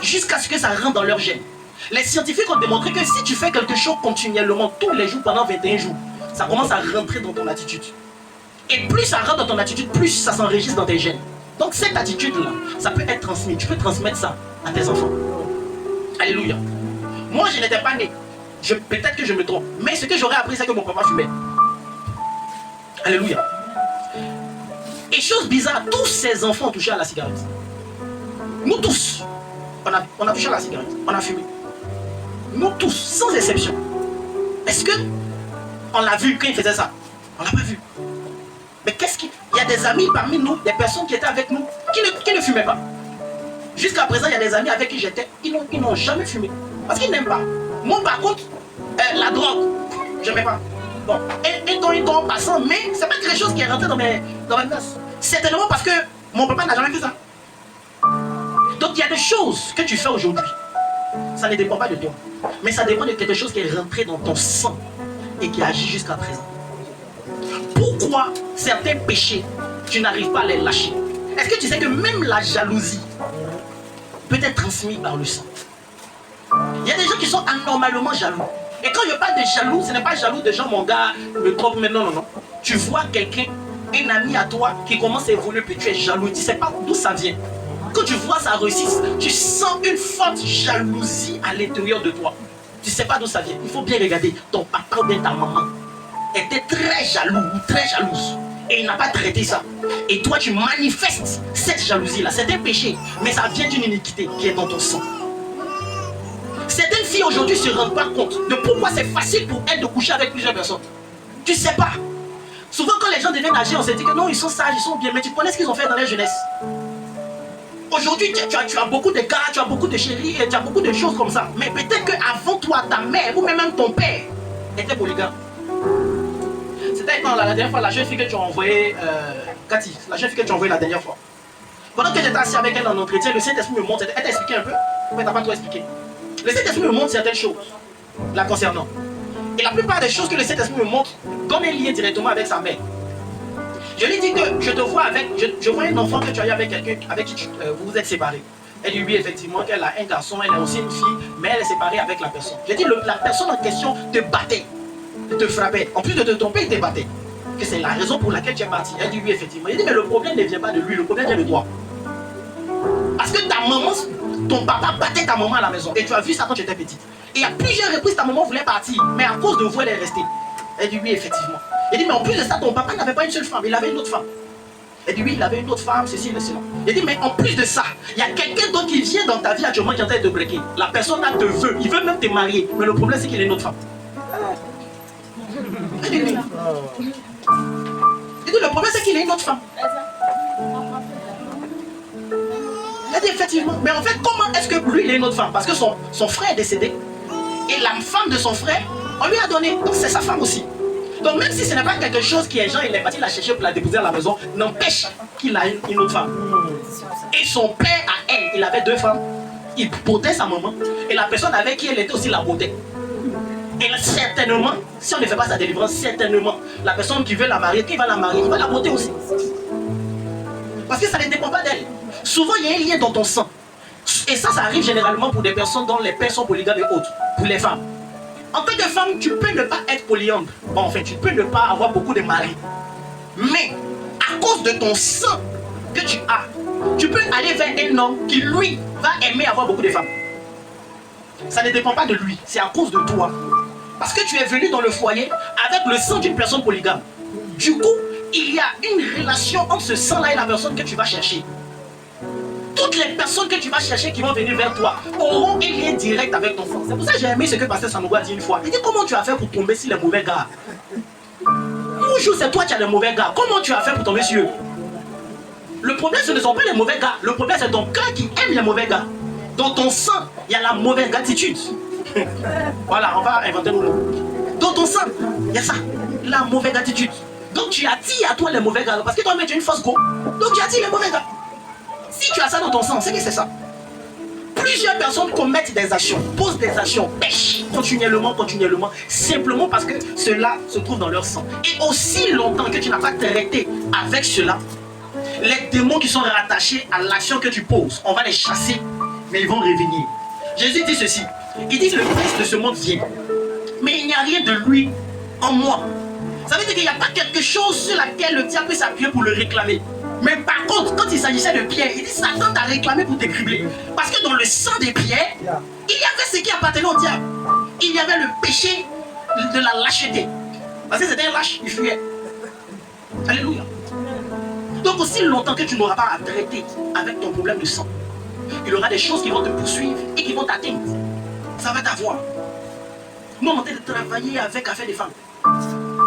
Jusqu'à ce que ça rentre dans leur gène. Les scientifiques ont démontré que si tu fais quelque chose continuellement, tous les jours, pendant 21 jours, ça commence à rentrer dans ton attitude. Et plus ça rentre dans ton attitude, plus ça s'enregistre dans tes gènes. Donc cette attitude-là, ça peut être transmis. Tu peux transmettre ça à tes enfants. Alléluia. Moi, je n'étais pas né. Peut-être que je me trompe. Mais ce que j'aurais appris, c'est que mon papa fumait. Alléluia. Et chose bizarre, tous ces enfants ont touché à la cigarette. Nous tous, on a touché à la cigarette. On a fumé. Nous tous, sans exception. Est-ce que on l'a vu quand il faisait ça? On l'a pas vu. Mais qu'est-ce qu'il y a des amis parmi nous, des personnes qui étaient avec nous, qui ne fumaient pas. Jusqu'à présent, il y a des amis avec qui j'étais, ils n'ont jamais fumé. Parce qu'ils n'aiment pas. Moi, par contre, la drogue, je n'aimais pas. Bon, un ton passant, mais c'est pas quelque chose qui est rentré dans mes noces. Certainement parce que mon papa n'a jamais fait ça. Donc il y a des choses que tu fais aujourd'hui. Ça ne dépend pas de toi. Mais ça dépend de quelque chose qui est rentré dans ton sang et qui agit jusqu'à présent. Pourquoi certains péchés, tu n'arrives pas à les lâcher? Est-ce que tu sais que même la jalousie peut être transmise par le sang? Il y a des gens qui sont anormalement jaloux. Et quand je parle de jaloux, ce n'est pas jaloux de gens, mon gars, me trompe, mais non. Tu vois quelqu'un un ami à toi qui commence à évoluer, puis tu es jaloux, tu ne sais pas d'où ça vient. Quand tu vois sa réussite, tu sens une forte jalousie à l'intérieur de toi. Tu ne sais pas d'où ça vient. Il faut bien regarder. Ton papa ou bien ta maman était très jaloux ou très jalouse. Et il n'a pas traité ça. Et toi, tu manifestes cette jalousie-là. C'est un péché, mais ça vient d'une iniquité qui est dans ton sang. Certaines filles aujourd'hui ne se rendent pas compte de pourquoi c'est facile pour elles de coucher avec plusieurs personnes. Tu ne sais pas. Souvent, quand les gens deviennent âgés, on se dit que non, ils sont sages, ils sont bien, mais tu connais ce qu'ils ont fait dans leur jeunesse. Aujourd'hui, tu as beaucoup de gars, tu as beaucoup de chéris, tu as beaucoup de choses comme ça. Mais peut-être qu'avant toi, ta mère ou même ton père était polygame. C'était quand la dernière fois, la jeune fille que tu as envoyée, Cathy, la jeune fille que tu as envoyée la dernière fois. Pendant que j'étais assis avec elle en entretien, le Saint-Esprit me montre, elle t'a expliqué un peu, mais t'as pas tout expliqué. Le Saint-Esprit me montre certaines choses la concernant. Et la plupart des choses que le Saint-Esprit me montre donnent un lien directement avec sa mère. Je lui dis que je te vois avec, je vois un enfant que tu as eu avec quelqu'un avec qui vous vous êtes séparés. Elle dit oui, effectivement, qu'elle a un garçon, elle a aussi une fille, mais elle est séparée avec la personne. Je dis la personne en question te battait, te frappait. En plus de te tromper, il te battait. Que c'est la raison pour laquelle tu es parti. Elle dit oui, effectivement. Il dit mais le problème ne vient pas de lui, le problème vient de toi. Parce que ta maman, ton papa battait ta maman à la maison. Et tu as vu ça quand tu étais petite. Et à plusieurs reprises, ta maman voulait partir, mais à cause de vous, elle est restée. Elle dit oui, effectivement. Il dit, mais en plus de ça, ton papa n'avait pas une seule femme, il avait une autre femme. Elle dit, oui, il avait une autre femme, ceci et cela. Il dit, mais en plus de ça, il y a quelqu'un d'autre qui vient dans ta vie actuellement qui est en train de te bloquer. La personne là te veut, il veut même te marier, mais le problème c'est qu'il est une autre femme. Elle dit, oui. Il dit, le problème c'est qu'il est une autre femme. Elle dit, effectivement. Mais en fait, comment est-ce que lui, il est une autre femme? Parce que son frère est décédé. Et la femme de son frère, on lui a donné. Donc c'est sa femme aussi. Donc même si ce n'est pas quelque chose qui est genre, il est parti la chercher pour la déposer à la maison, n'empêche qu'il a une autre femme. Et son père à elle, il avait deux femmes. Il bottait sa maman. Et la personne avec qui elle était aussi la bottait. Et là, certainement, si on ne fait pas sa délivrance, certainement, la personne qui veut la marier, qui va la marier, il va la botter aussi. Parce que ça ne dépend pas d'elle. Souvent, il y a un lien dans ton sang. Et ça arrive généralement pour des personnes dont les pères sont polygames et autres. Pour les femmes. En tant que femme, tu peux ne pas être polyandre. Bon, en fait, tu peux ne pas avoir beaucoup de maris. Mais, à cause de ton sang que tu as, tu peux aller vers un homme qui, lui, va aimer avoir beaucoup de femmes. Ça ne dépend pas de lui, c'est à cause de toi. Parce que tu es venu dans le foyer avec le sang d'une personne polygame. Du coup, il y a une relation entre ce sang-là et la personne que tu vas chercher. Toutes les personnes que tu vas chercher qui vont venir vers toi auront un lien direct avec ton sang. C'est pour ça que j'ai aimé ce que Pasteur Sanogo a dit une fois. Il dit, comment tu as fait pour tomber sur les mauvais gars? Toujours c'est toi qui as les mauvais gars. Comment tu as fait pour tomber sur eux? Le problème, ce ne sont pas les mauvais gars. Le problème, c'est ton cœur qui aime les mauvais gars. Dans ton sang, il y a la mauvaise gratitude. Voilà, on va inventer nos mots. Dans ton sang, il y a ça, la mauvaise attitude. Donc tu attires à toi les mauvais gars. Parce que toi-même tu es une fausse go. Donc tu attires les mauvais gars. Si tu as ça dans ton sang, c'est que c'est ça. Plusieurs personnes commettent des actions, posent des actions, pêchent continuellement, simplement parce que cela se trouve dans leur sang. Et aussi longtemps que tu n'as pas traité avec cela, les démons qui sont rattachés à l'action que tu poses, on va les chasser, mais ils vont revenir. Jésus dit ceci, il dit que le Christ de ce monde vient, mais il n'y a rien de lui en moi. Ça veut dire qu'il n'y a pas quelque chose sur laquelle le diable peut s'appuyer pour le réclamer. Mais par contre, quand il s'agissait de Pierre, il dit Satan t'a réclamé pour te cribler. Parce que dans le sang de Pierre, il y avait ce qui appartenait au diable. Il y avait le péché de la lâcheté. Parce que c'était un lâche, il fuyait. Alléluia. Donc aussi longtemps que tu n'auras pas à traiter avec ton problème de sang, il y aura des choses qui vont te poursuivre et qui vont t'atteindre. Ça va t'avoir. Nous, on est en train de travailler avec affaires des femmes.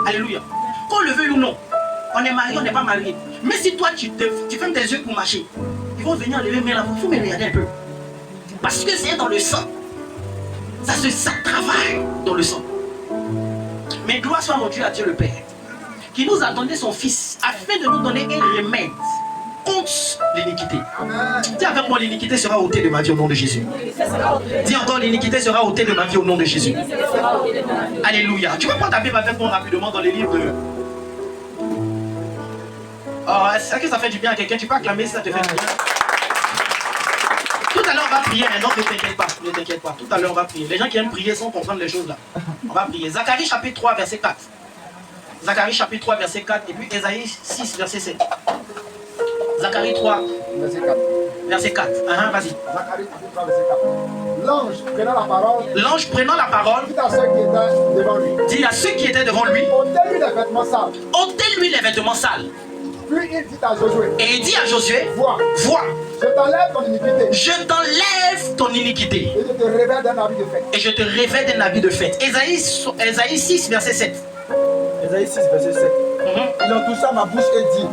Alléluia. Qu'on le veuille ou non, on est marié, on n'est pas marié. Mais si toi, tu fermes tes yeux pour marcher, ils vont venir enlever, mais là, il faut me regarder un peu. Parce que c'est dans le sang. Ça travaille dans le sang. Mais gloire soit rendue à Dieu le Père, qui nous a donné son Fils, afin de nous donner un remède contre l'iniquité. Dis avec moi, l'iniquité sera ôtée de ma vie au nom de Jésus. Dis encore, l'iniquité sera ôtée de ma vie au nom de Jésus. Alléluia. Tu vas prendre ta Bible avec moi rapidement dans les livres de... Oh, c'est vrai que ça fait du bien à quelqu'un. Tu peux acclamer si ça te fait du bien. Tout à l'heure, on va prier. Non, ne t'inquiète pas. Ne t'inquiète pas. Tout à l'heure, on va prier. Les gens qui aiment prier sans comprendre les choses là. On va prier. Zacharie chapitre 3, verset 4. Zacharie chapitre 3, verset 4, et puis Ésaïe 6, verset 7. Zacharie 3, Verset 4. verset 4. Vas-y. Zacharie 3, verset 4. L'ange prenant la parole, L'ange prenant la parole, dit à ceux qui étaient devant lui, dit à ceux qui étaient devant lui, ôtez-lui les vêtements sales. ôtez-lui les vêtements sales. Puis il dit à Josué, Et il dit à Josué, vois, vois, je t'enlève ton iniquité je t'enlève ton iniquité et je te révèle d'un habit de fête. et je te révèle d'un habit de fête. Ésaïe 6, verset 7. Ésaïe 6, verset 7. Il en toucha ma bouche et dit,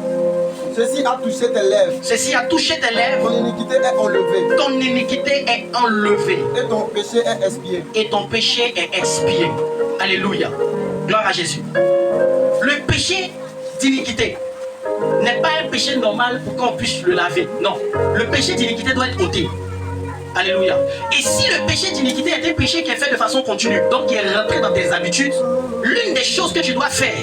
ceci a touché tes lèvres, Ceci a touché tes lèvres, ton iniquité est enlevée ton iniquité est enlevée et ton péché est expié. et ton péché est expié. Alléluia. Gloire à Jésus. Le péché d'iniquité n'est pas un péché normal pour qu'on puisse le laver. Non. Le péché d'iniquité doit être ôté. Alléluia. Et si le péché d'iniquité est un péché qui est fait de façon continue, donc qui est rentré dans tes habitudes, l'une des choses que tu dois faire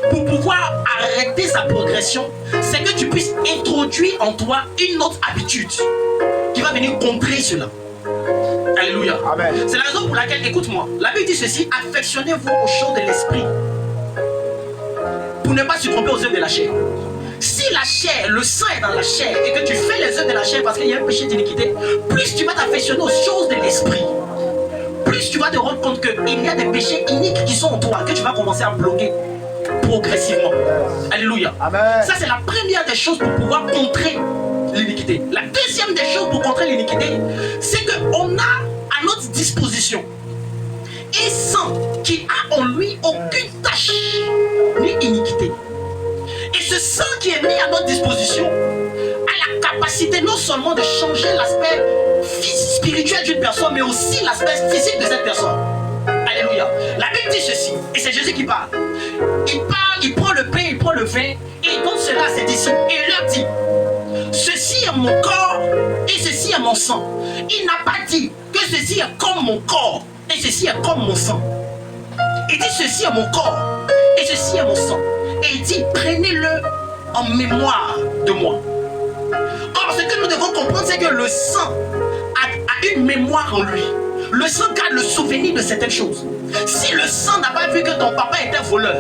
pour pouvoir arrêter sa progression, c'est que tu puisses introduire en toi une autre habitude qui va venir contrer cela. Alléluia. Amen. C'est la raison pour laquelle, écoute-moi, la Bible dit ceci, affectionnez-vous aux choses de l'esprit pour ne pas se tromper aux œuvres de la chair. Si la chair, le sang est dans la chair et que tu fais les œuvres de la chair parce qu'il y a un péché d'iniquité, plus tu vas t'affectionner aux choses de l'esprit, plus tu vas te rendre compte qu'il y a des péchés iniques qui sont en toi que tu vas commencer à bloquer progressivement. Alléluia. Amen. Ça, c'est la première des choses pour pouvoir contrer l'iniquité. La deuxième des choses pour contrer l'iniquité, c'est qu'on a à notre disposition un sang qui a en lui aucune tâche ni iniquité. Et ce sang qui est mis à notre disposition a la capacité non seulement de changer l'aspect spirituel d'une personne, mais aussi l'aspect physique de cette personne. Alléluia. La Bible dit ceci, et c'est Jésus qui parle. Il prend le pain, il prend le vin, et il donne cela à ses disciples. Et il leur dit, ceci est mon corps, et ceci est mon sang. Il n'a pas dit que ceci est comme mon corps, et ceci est comme mon sang. Il dit, ceci est mon corps, et ceci est mon sang. Et il dit, prenez-le en mémoire de moi. Or, ce que nous devons comprendre, c'est que le sang a une mémoire en lui. Le sang garde le souvenir de certaines choses. Si le sang n'a pas vu que ton papa était voleur,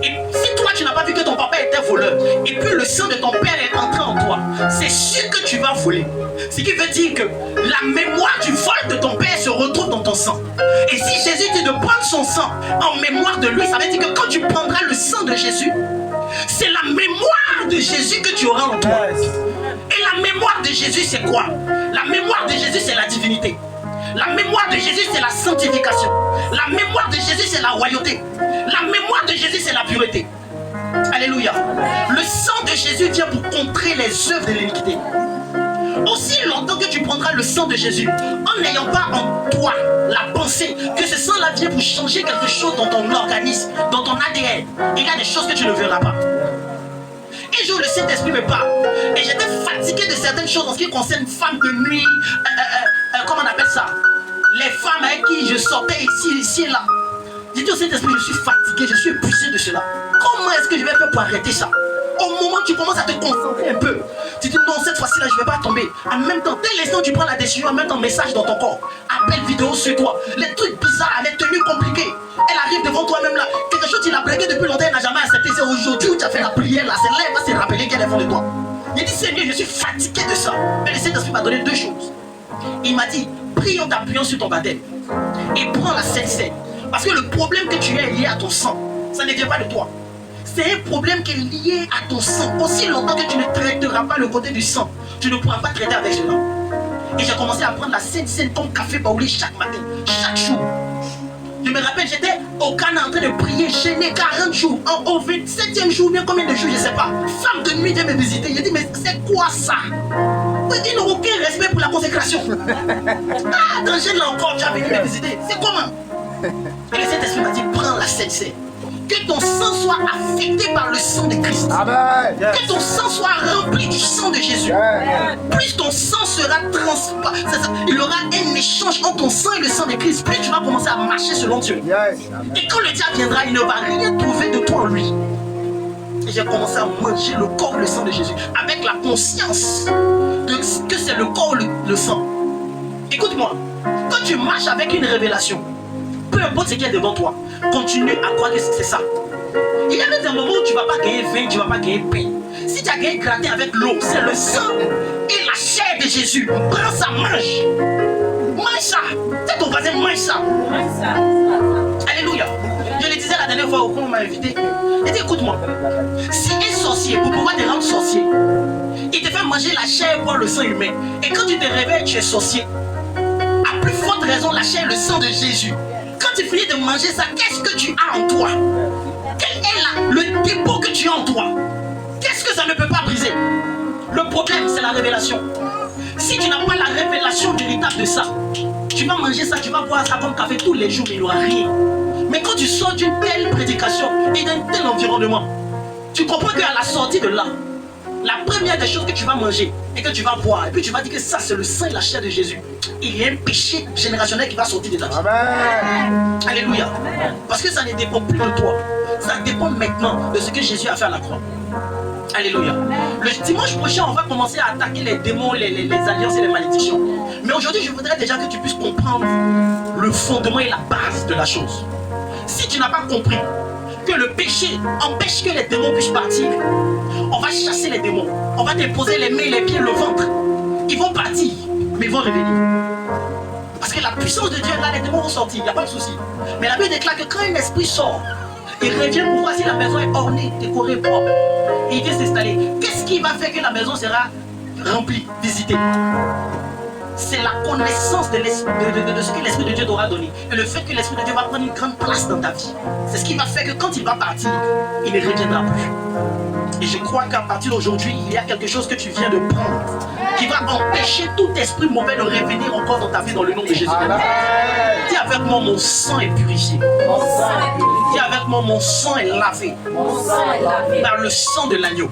et si toi tu n'as pas vu que ton papa était voleur, et puis le sang de ton père est entré en toi, c'est sûr que tu vas voler. Ce qui veut dire que la mémoire du vol de ton père se retrouve dans ton sang. Et si Jésus dit de prendre son sang en mémoire de lui, ça veut dire que quand tu prendras le sang de Jésus, c'est la mémoire de Jésus que tu auras en toi. Et la mémoire de Jésus, c'est quoi? La mémoire de Jésus, c'est la divinité. La mémoire de Jésus, c'est la sanctification. La mémoire de Jésus, c'est la royauté. La mémoire de Jésus, c'est la pureté. Alléluia. Le sang de Jésus vient pour contrer les œuvres de l'iniquité. Aussi longtemps que tu prendras le sang de Jésus, en n'ayant pas en toi la pensée que ce sang-là vient pour changer quelque chose dans ton organisme, dans ton ADN, il y a des choses que tu ne verras pas. Un jour, le Saint-Esprit me parle et j'étais fatigué de certaines choses en ce qui concerne femmes de nuit, comment on appelle ça? Les femmes avec qui je sortais ici et là. J'ai dit au Saint-Esprit, je suis fatigué, je suis épuisé de cela. Comment est-ce que je vais faire pour arrêter ça? Au moment où tu commences à te concentrer un peu, tu dis non, cette fois-ci là, je ne vais pas tomber. En même temps, dès l'instant où tu prends la décision, en même temps, message dans ton corps, appel vidéo sur toi, les trucs bizarres, les tenues compliquées. Elle arrive devant toi-même là, quelque chose qu'il a plaqué depuis longtemps, elle n'a jamais accepté. C'est aujourd'hui où tu as fait la prière là, c'est là, elle va se rappeler qu'elle est devant de toi. Il dit, Seigneur, je suis fatigué de ça. Mais le Saint-Esprit m'a donné deux choses. Il m'a dit, prie en t'appuyant sur ton baptême et prends la Sainte Seine. Parce que le problème que tu as est lié à ton sang, ça ne vient pas de toi. C'est un problème qui est lié à ton sang. Aussi longtemps que tu ne traiteras pas le côté du sang, tu ne pourras pas traiter avec cela. Et j'ai commencé à prendre la Sainte Seine comme café baoulé chaque matin, chaque jour. Je me rappelle, j'étais au Ghana en train de prier, gêné 40 jours, au 27e jour, bien combien de jours, je ne sais pas. Femme de nuit vient me visiter. Je dis, mais c'est quoi ça? Il n'a aucun respect pour la consécration. Ah, quand je l'ai encore, tu as venu me visiter. C'est comment? Et le Saint-Esprit m'a dit, prends la Sainte Seine. Que ton sang soit affecté par le sang de Christ. Amen. Que ton sang soit rempli du sang de Jésus. Plus ton sang sera transparent, il y aura un échange entre ton sang et le sang de Christ. Plus tu vas commencer à marcher selon Dieu. Et quand le diable viendra, il ne va rien trouver de toi en lui. Et j'ai commencé à manger le corps et le sang de Jésus avec la conscience que c'est le corps le sang. Écoute-moi, quand tu marches avec une révélation, peu importe ce qu'il y a devant toi, continue à croire que c'est ça. Il y a même des moments où tu ne vas pas gagner vin, tu ne vas pas gagner pain. Si tu as gagné gratin avec l'eau, c'est le sang et la chair de Jésus. Prends ça, mange. Mange ça. C'est ton voisin, mange ça. Alléluia. Je le disais la dernière fois au cours, on m'a invité. Il dit, écoute-moi, si un sorcier, pour pouvoir te rendre sorcier, il te fait manger la chair et boire le sang humain, et quand tu te réveilles, tu es sorcier, à plus forte raison, la chair et le sang de Jésus. Quand tu finis de manger ça, qu'est-ce que tu as en toi? Quel est le dépôt que tu as en toi? Qu'est-ce que ça ne peut pas briser? Le problème, c'est la révélation. Si tu n'as pas la révélation véritable de ça, tu vas manger ça, tu vas boire ça comme café tous les jours, mais il n'y aura rien. Mais quand tu sors d'une telle prédication et d'un tel environnement, tu comprends qu'à la sortie de là, la première des choses que tu vas manger et que tu vas boire, et puis tu vas dire que ça c'est le sang et la chair de Jésus, il y a un péché générationnel qui va sortir de ta vie. Amen. Alléluia. Parce que ça ne dépend plus de toi. Ça dépend maintenant de ce que Jésus a fait à la croix. Alléluia. Le dimanche prochain, on va commencer à attaquer les démons, les alliances et les malédictions. Mais aujourd'hui, je voudrais déjà que tu puisses comprendre le fondement et la base de la chose. Si tu n'as pas compris que le péché empêche que les démons puissent partir, on va chasser les démons. On va déposer les mains, les pieds, le ventre. Ils vont partir, mais ils vont revenir. Parce que la puissance de Dieu est là, les démons vont sortir, il n'y a pas de souci. Mais la Bible déclare que quand un esprit sort, il revient pour voir si la maison est ornée, décorée, propre. Et il vient s'installer. Qu'est-ce qui va faire que la maison sera remplie, visitée? C'est la connaissance de ce que l'Esprit de Dieu t'aura donné. Et le fait que l'Esprit de Dieu va prendre une grande place dans ta vie. C'est ce qui va faire que quand il va partir, il ne reviendra plus. Et je crois qu'à partir d'aujourd'hui, il y a quelque chose que tu viens de prendre qui va empêcher tout esprit mauvais de revenir encore dans ta vie dans le nom de Jésus. Dis avec moi, mon sang est purifié. Dis avec moi, mon sang est lavé. Par le sang de l'agneau.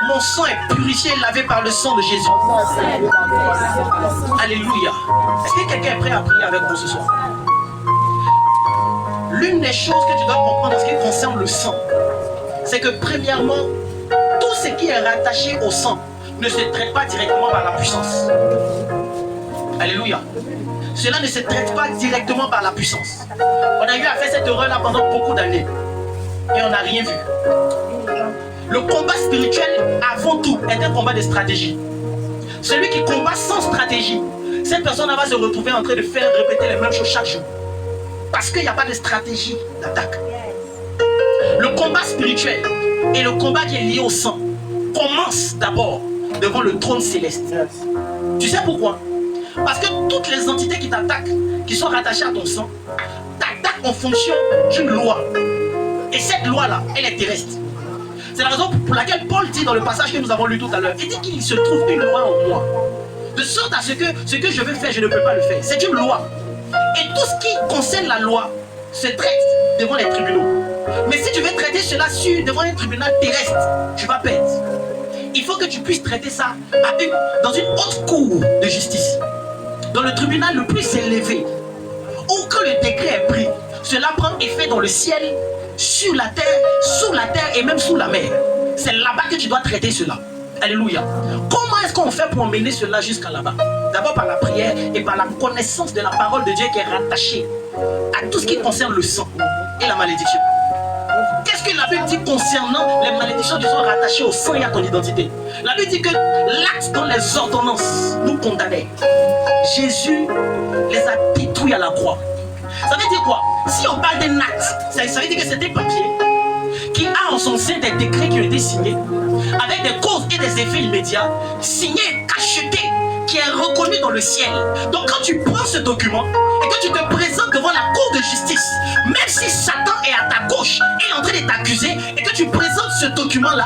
Mon sang est purifié et lavé par le sang de Jésus. Alléluia. Est-ce que quelqu'un est prêt à prier avec moi ce soir? L'une des choses que tu dois comprendre en ce qui concerne le sang, c'est que premièrement, tout ce qui est rattaché au sang ne se traite pas directement par la puissance. Alléluia. Cela ne se traite pas directement par la puissance. On a eu à faire cette erreur-là pendant beaucoup d'années et on n'a rien vu. Le combat spirituel, avant tout, est un combat de stratégie. Celui qui combat sans stratégie, cette personne va se retrouver en train de faire répéter les mêmes choses chaque jour. Parce qu'il n'y a pas de stratégie d'attaque. Le combat spirituel et le combat qui est lié au sang commence d'abord devant le trône céleste. Tu sais pourquoi? Parce que toutes les entités qui t'attaquent, qui sont rattachées à ton sang, t'attaquent en fonction d'une loi. Et cette loi-là, elle est terrestre. C'est la raison pour laquelle Paul dit dans le passage que nous avons lu tout à l'heure, il dit qu'il se trouve une loi en moi. De sorte à ce que je veux faire, je ne peux pas le faire. C'est une loi. Et tout ce qui concerne la loi se traite devant les tribunaux. Mais si tu veux traiter cela devant un tribunal terrestre, tu vas perdre. Il faut que tu puisses traiter ça dans une haute cour de justice. Dans le tribunal le plus élevé, où quand le décret est pris, cela prend effet dans le ciel, sur la terre, sous la terre et même sous la mer. C'est là-bas que tu dois traiter cela. Alléluia. Comment est-ce qu'on fait pour emmener cela jusqu'à là-bas? D'abord par la prière et par la connaissance de la parole de Dieu qui est rattachée à tout ce qui concerne le sang et la malédiction. Qu'est-ce que la Bible dit concernant les malédictions qui sont rattachées au sang et à ton identité? La Bible dit que l'acte dans les ordonnances nous condamnait. Jésus les a détruits à la croix. Ça veut dire quoi? Si on parle d'un acte, ça veut dire que c'est des papiers qui a en son sein des décrets qui ont été signés avec des causes et des effets immédiats, signés, cachetés, qui est reconnu dans le ciel. Donc quand tu prends ce document et que tu te présentes devant la cour de justice, même si Satan est à ta gauche et est en train de t'accuser, et que tu présentes ce document-là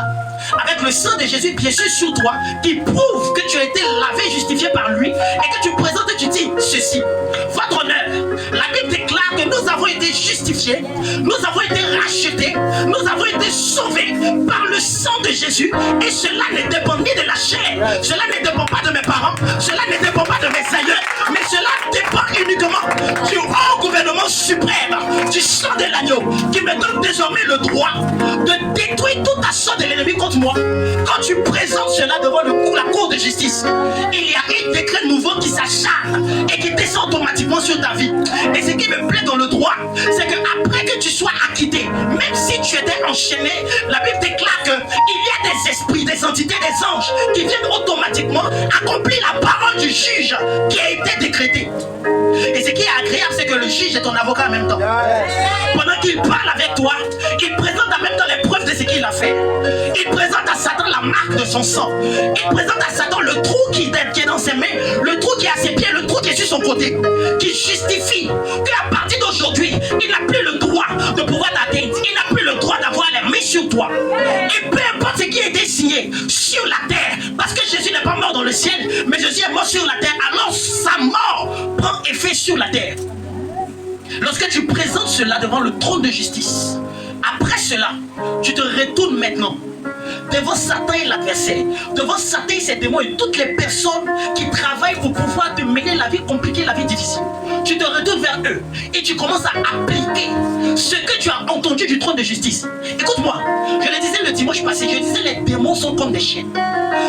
avec le sang de Jésus bien sûr sur toi, qui prouve que tu as été lavé, justifié par lui, et que tu présentes et tu dis ceci: votre honneur, la Bible déclare que nous avons été justifiés, nous avons été rachetés, nous avons été sauvés par le sang de Jésus, et cela ne dépend ni de la chair, cela ne dépend pas de mes parents, cela ne dépend pas de mes aïeux, mais cela dépend uniquement du haut gouvernement suprême, du sang de l'agneau, qui me donne désormais le droit de détruire tout assaut de l'ennemi contre moi. Quand tu présentes cela devant la cour de justice, il y a un décret nouveau qui s'acharne et qui descend automatiquement sur ta vie. Et ce qui me plaît dans le droit, c'est que après que tu sois acquitté, même étais enchaîné, la Bible déclare qu'il y a des esprits, des entités, des anges qui viennent automatiquement accomplir la parole du juge qui a été décrétée. Et ce qui est agréable, c'est que le juge est ton avocat en même temps. Pendant qu'il parle avec toi, il présente en même temps les preuves de ce qu'il a fait. Il présente à Satan la marque de son sang. Il présente à Satan le trou qui est dans ses mains, le trou qui est à ses pieds, le trou qui est sur son côté, qui justifie qu'à partir d'aujourd'hui, il n'a plus le droit de pouvoir t'atteindre. Il n'a plus le droit d'avoir les mains sur toi. Et peu importe ce qui a été signé sur la terre, parce que Jésus n'est pas mort dans le ciel, mais Jésus est mort sur la terre, alors sa mort prend effet sur la terre. Lorsque tu présentes cela devant le trône de justice, après cela, tu te retournes maintenant devant Satan et l'adversaire, devant Satan et ses démons et toutes les personnes qui travaillent pour pouvoir te mener la vie compliquée, la vie difficile. Tu te retournes vers eux et tu commences à appliquer ce que tu as entendu du trône de justice. Écoute-moi, je le disais le dimanche passé, je disais les démons sont comme des chiens.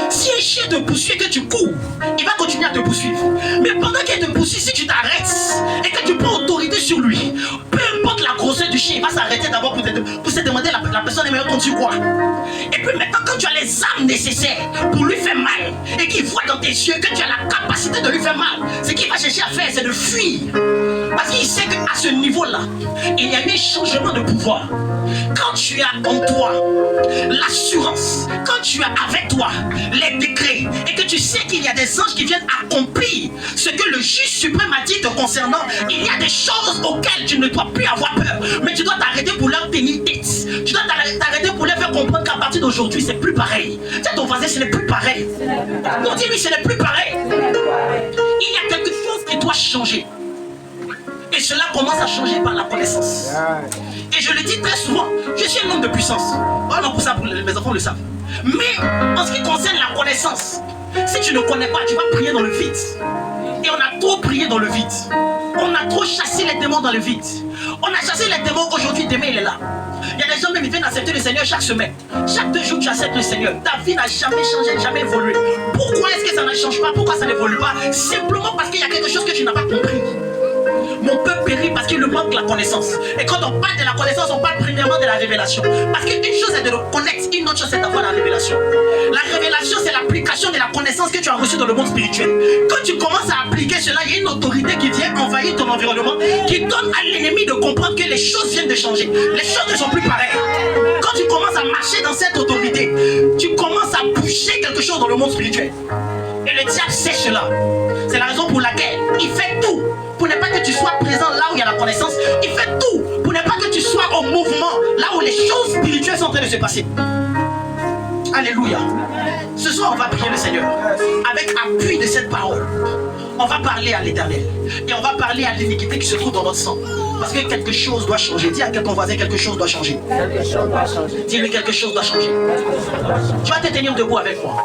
Si un chien te poursuit et que tu cours, il va continuer à te poursuivre. Mais pendant qu'il te poursuit, si tu t'arrêtes et que tu prends autorité sur lui, peu importe la grosseur du chien, il va s'arrêter d'abord pour se demander la personne est meilleure contre quoi. Et puis maintenant, quand tu as les armes nécessaires pour lui faire mal et qu'il voit dans tes yeux que tu as la capacité de lui faire mal, ce qu'il va chercher à faire, c'est de fuir. Parce qu'il sait qu'à ce niveau-là, il y a eu un changement de pouvoir. Quand tu as en toi l'assurance, quand tu as avec toi les décrets et que tu sais qu'il y a des anges qui viennent accomplir ce que le juge suprême a dit te concernant, il y a des choses auxquelles tu ne dois plus avoir peur, mais tu dois t'arrêter pour leur tenir tête. Tu dois t'arrêter pour leur faire comprendre qu'à partir d'aujourd'hui c'est plus pareil. Tiens ton voisin, ce n'est plus pareil. Non, dis-lui, ce n'est plus pareil. Il y a quelque chose qui doit changer. Et cela commence à changer par la connaissance. Et je le dis très souvent, je suis un homme de puissance. Oh non, pour ça, mes enfants le savent. Mais en ce qui concerne la connaissance, si tu ne connais pas, tu vas prier dans le vide. Et on a trop prié dans le vide. On a trop chassé les démons dans le vide. On a chassé les démons aujourd'hui, demain il est là. Il y a des gens même qui viennent accepter le Seigneur chaque semaine. Chaque 2 jours tu acceptes le Seigneur. Ta vie n'a jamais changé, jamais évolué. Pourquoi est-ce que ça ne change pas? Pourquoi ça n'évolue pas? Simplement parce qu'il y a quelque chose que tu n'as pas compris. Mon peuple périt parce qu'il lui manque la connaissance. Et quand on parle de la connaissance, on parle premièrement de la révélation. Parce qu'une chose est de le connaître, une autre chose c'est d'avoir la révélation. La révélation, c'est l'application de la connaissance que tu as reçue dans le monde spirituel. Quand tu commences à appliquer cela, il y a une autorité qui vient envahir ton environnement, qui donne à l'ennemi de comprendre que les choses viennent de changer. Les choses ne sont plus pareilles. Quand tu commences à marcher dans cette autorité, tu commences à bouger quelque chose dans le monde spirituel. Et le diable sait cela. C'est la raison pour laquelle il fait tout pour ne pas que tu sois présent là où il y a la connaissance. Il fait tout pour ne pas que tu sois au mouvement là où les choses spirituelles sont en train de se passer. Alléluia. Ce soir, on va prier le Seigneur avec appui de cette parole. On va parler à l'Éternel et on va parler à l'iniquité qui se trouve dans notre sang. Parce que quelque chose doit changer. Dis à ton voisin, quelque chose doit changer. Dis-lui, quelque chose doit changer. Tu vas te tenir debout avec moi.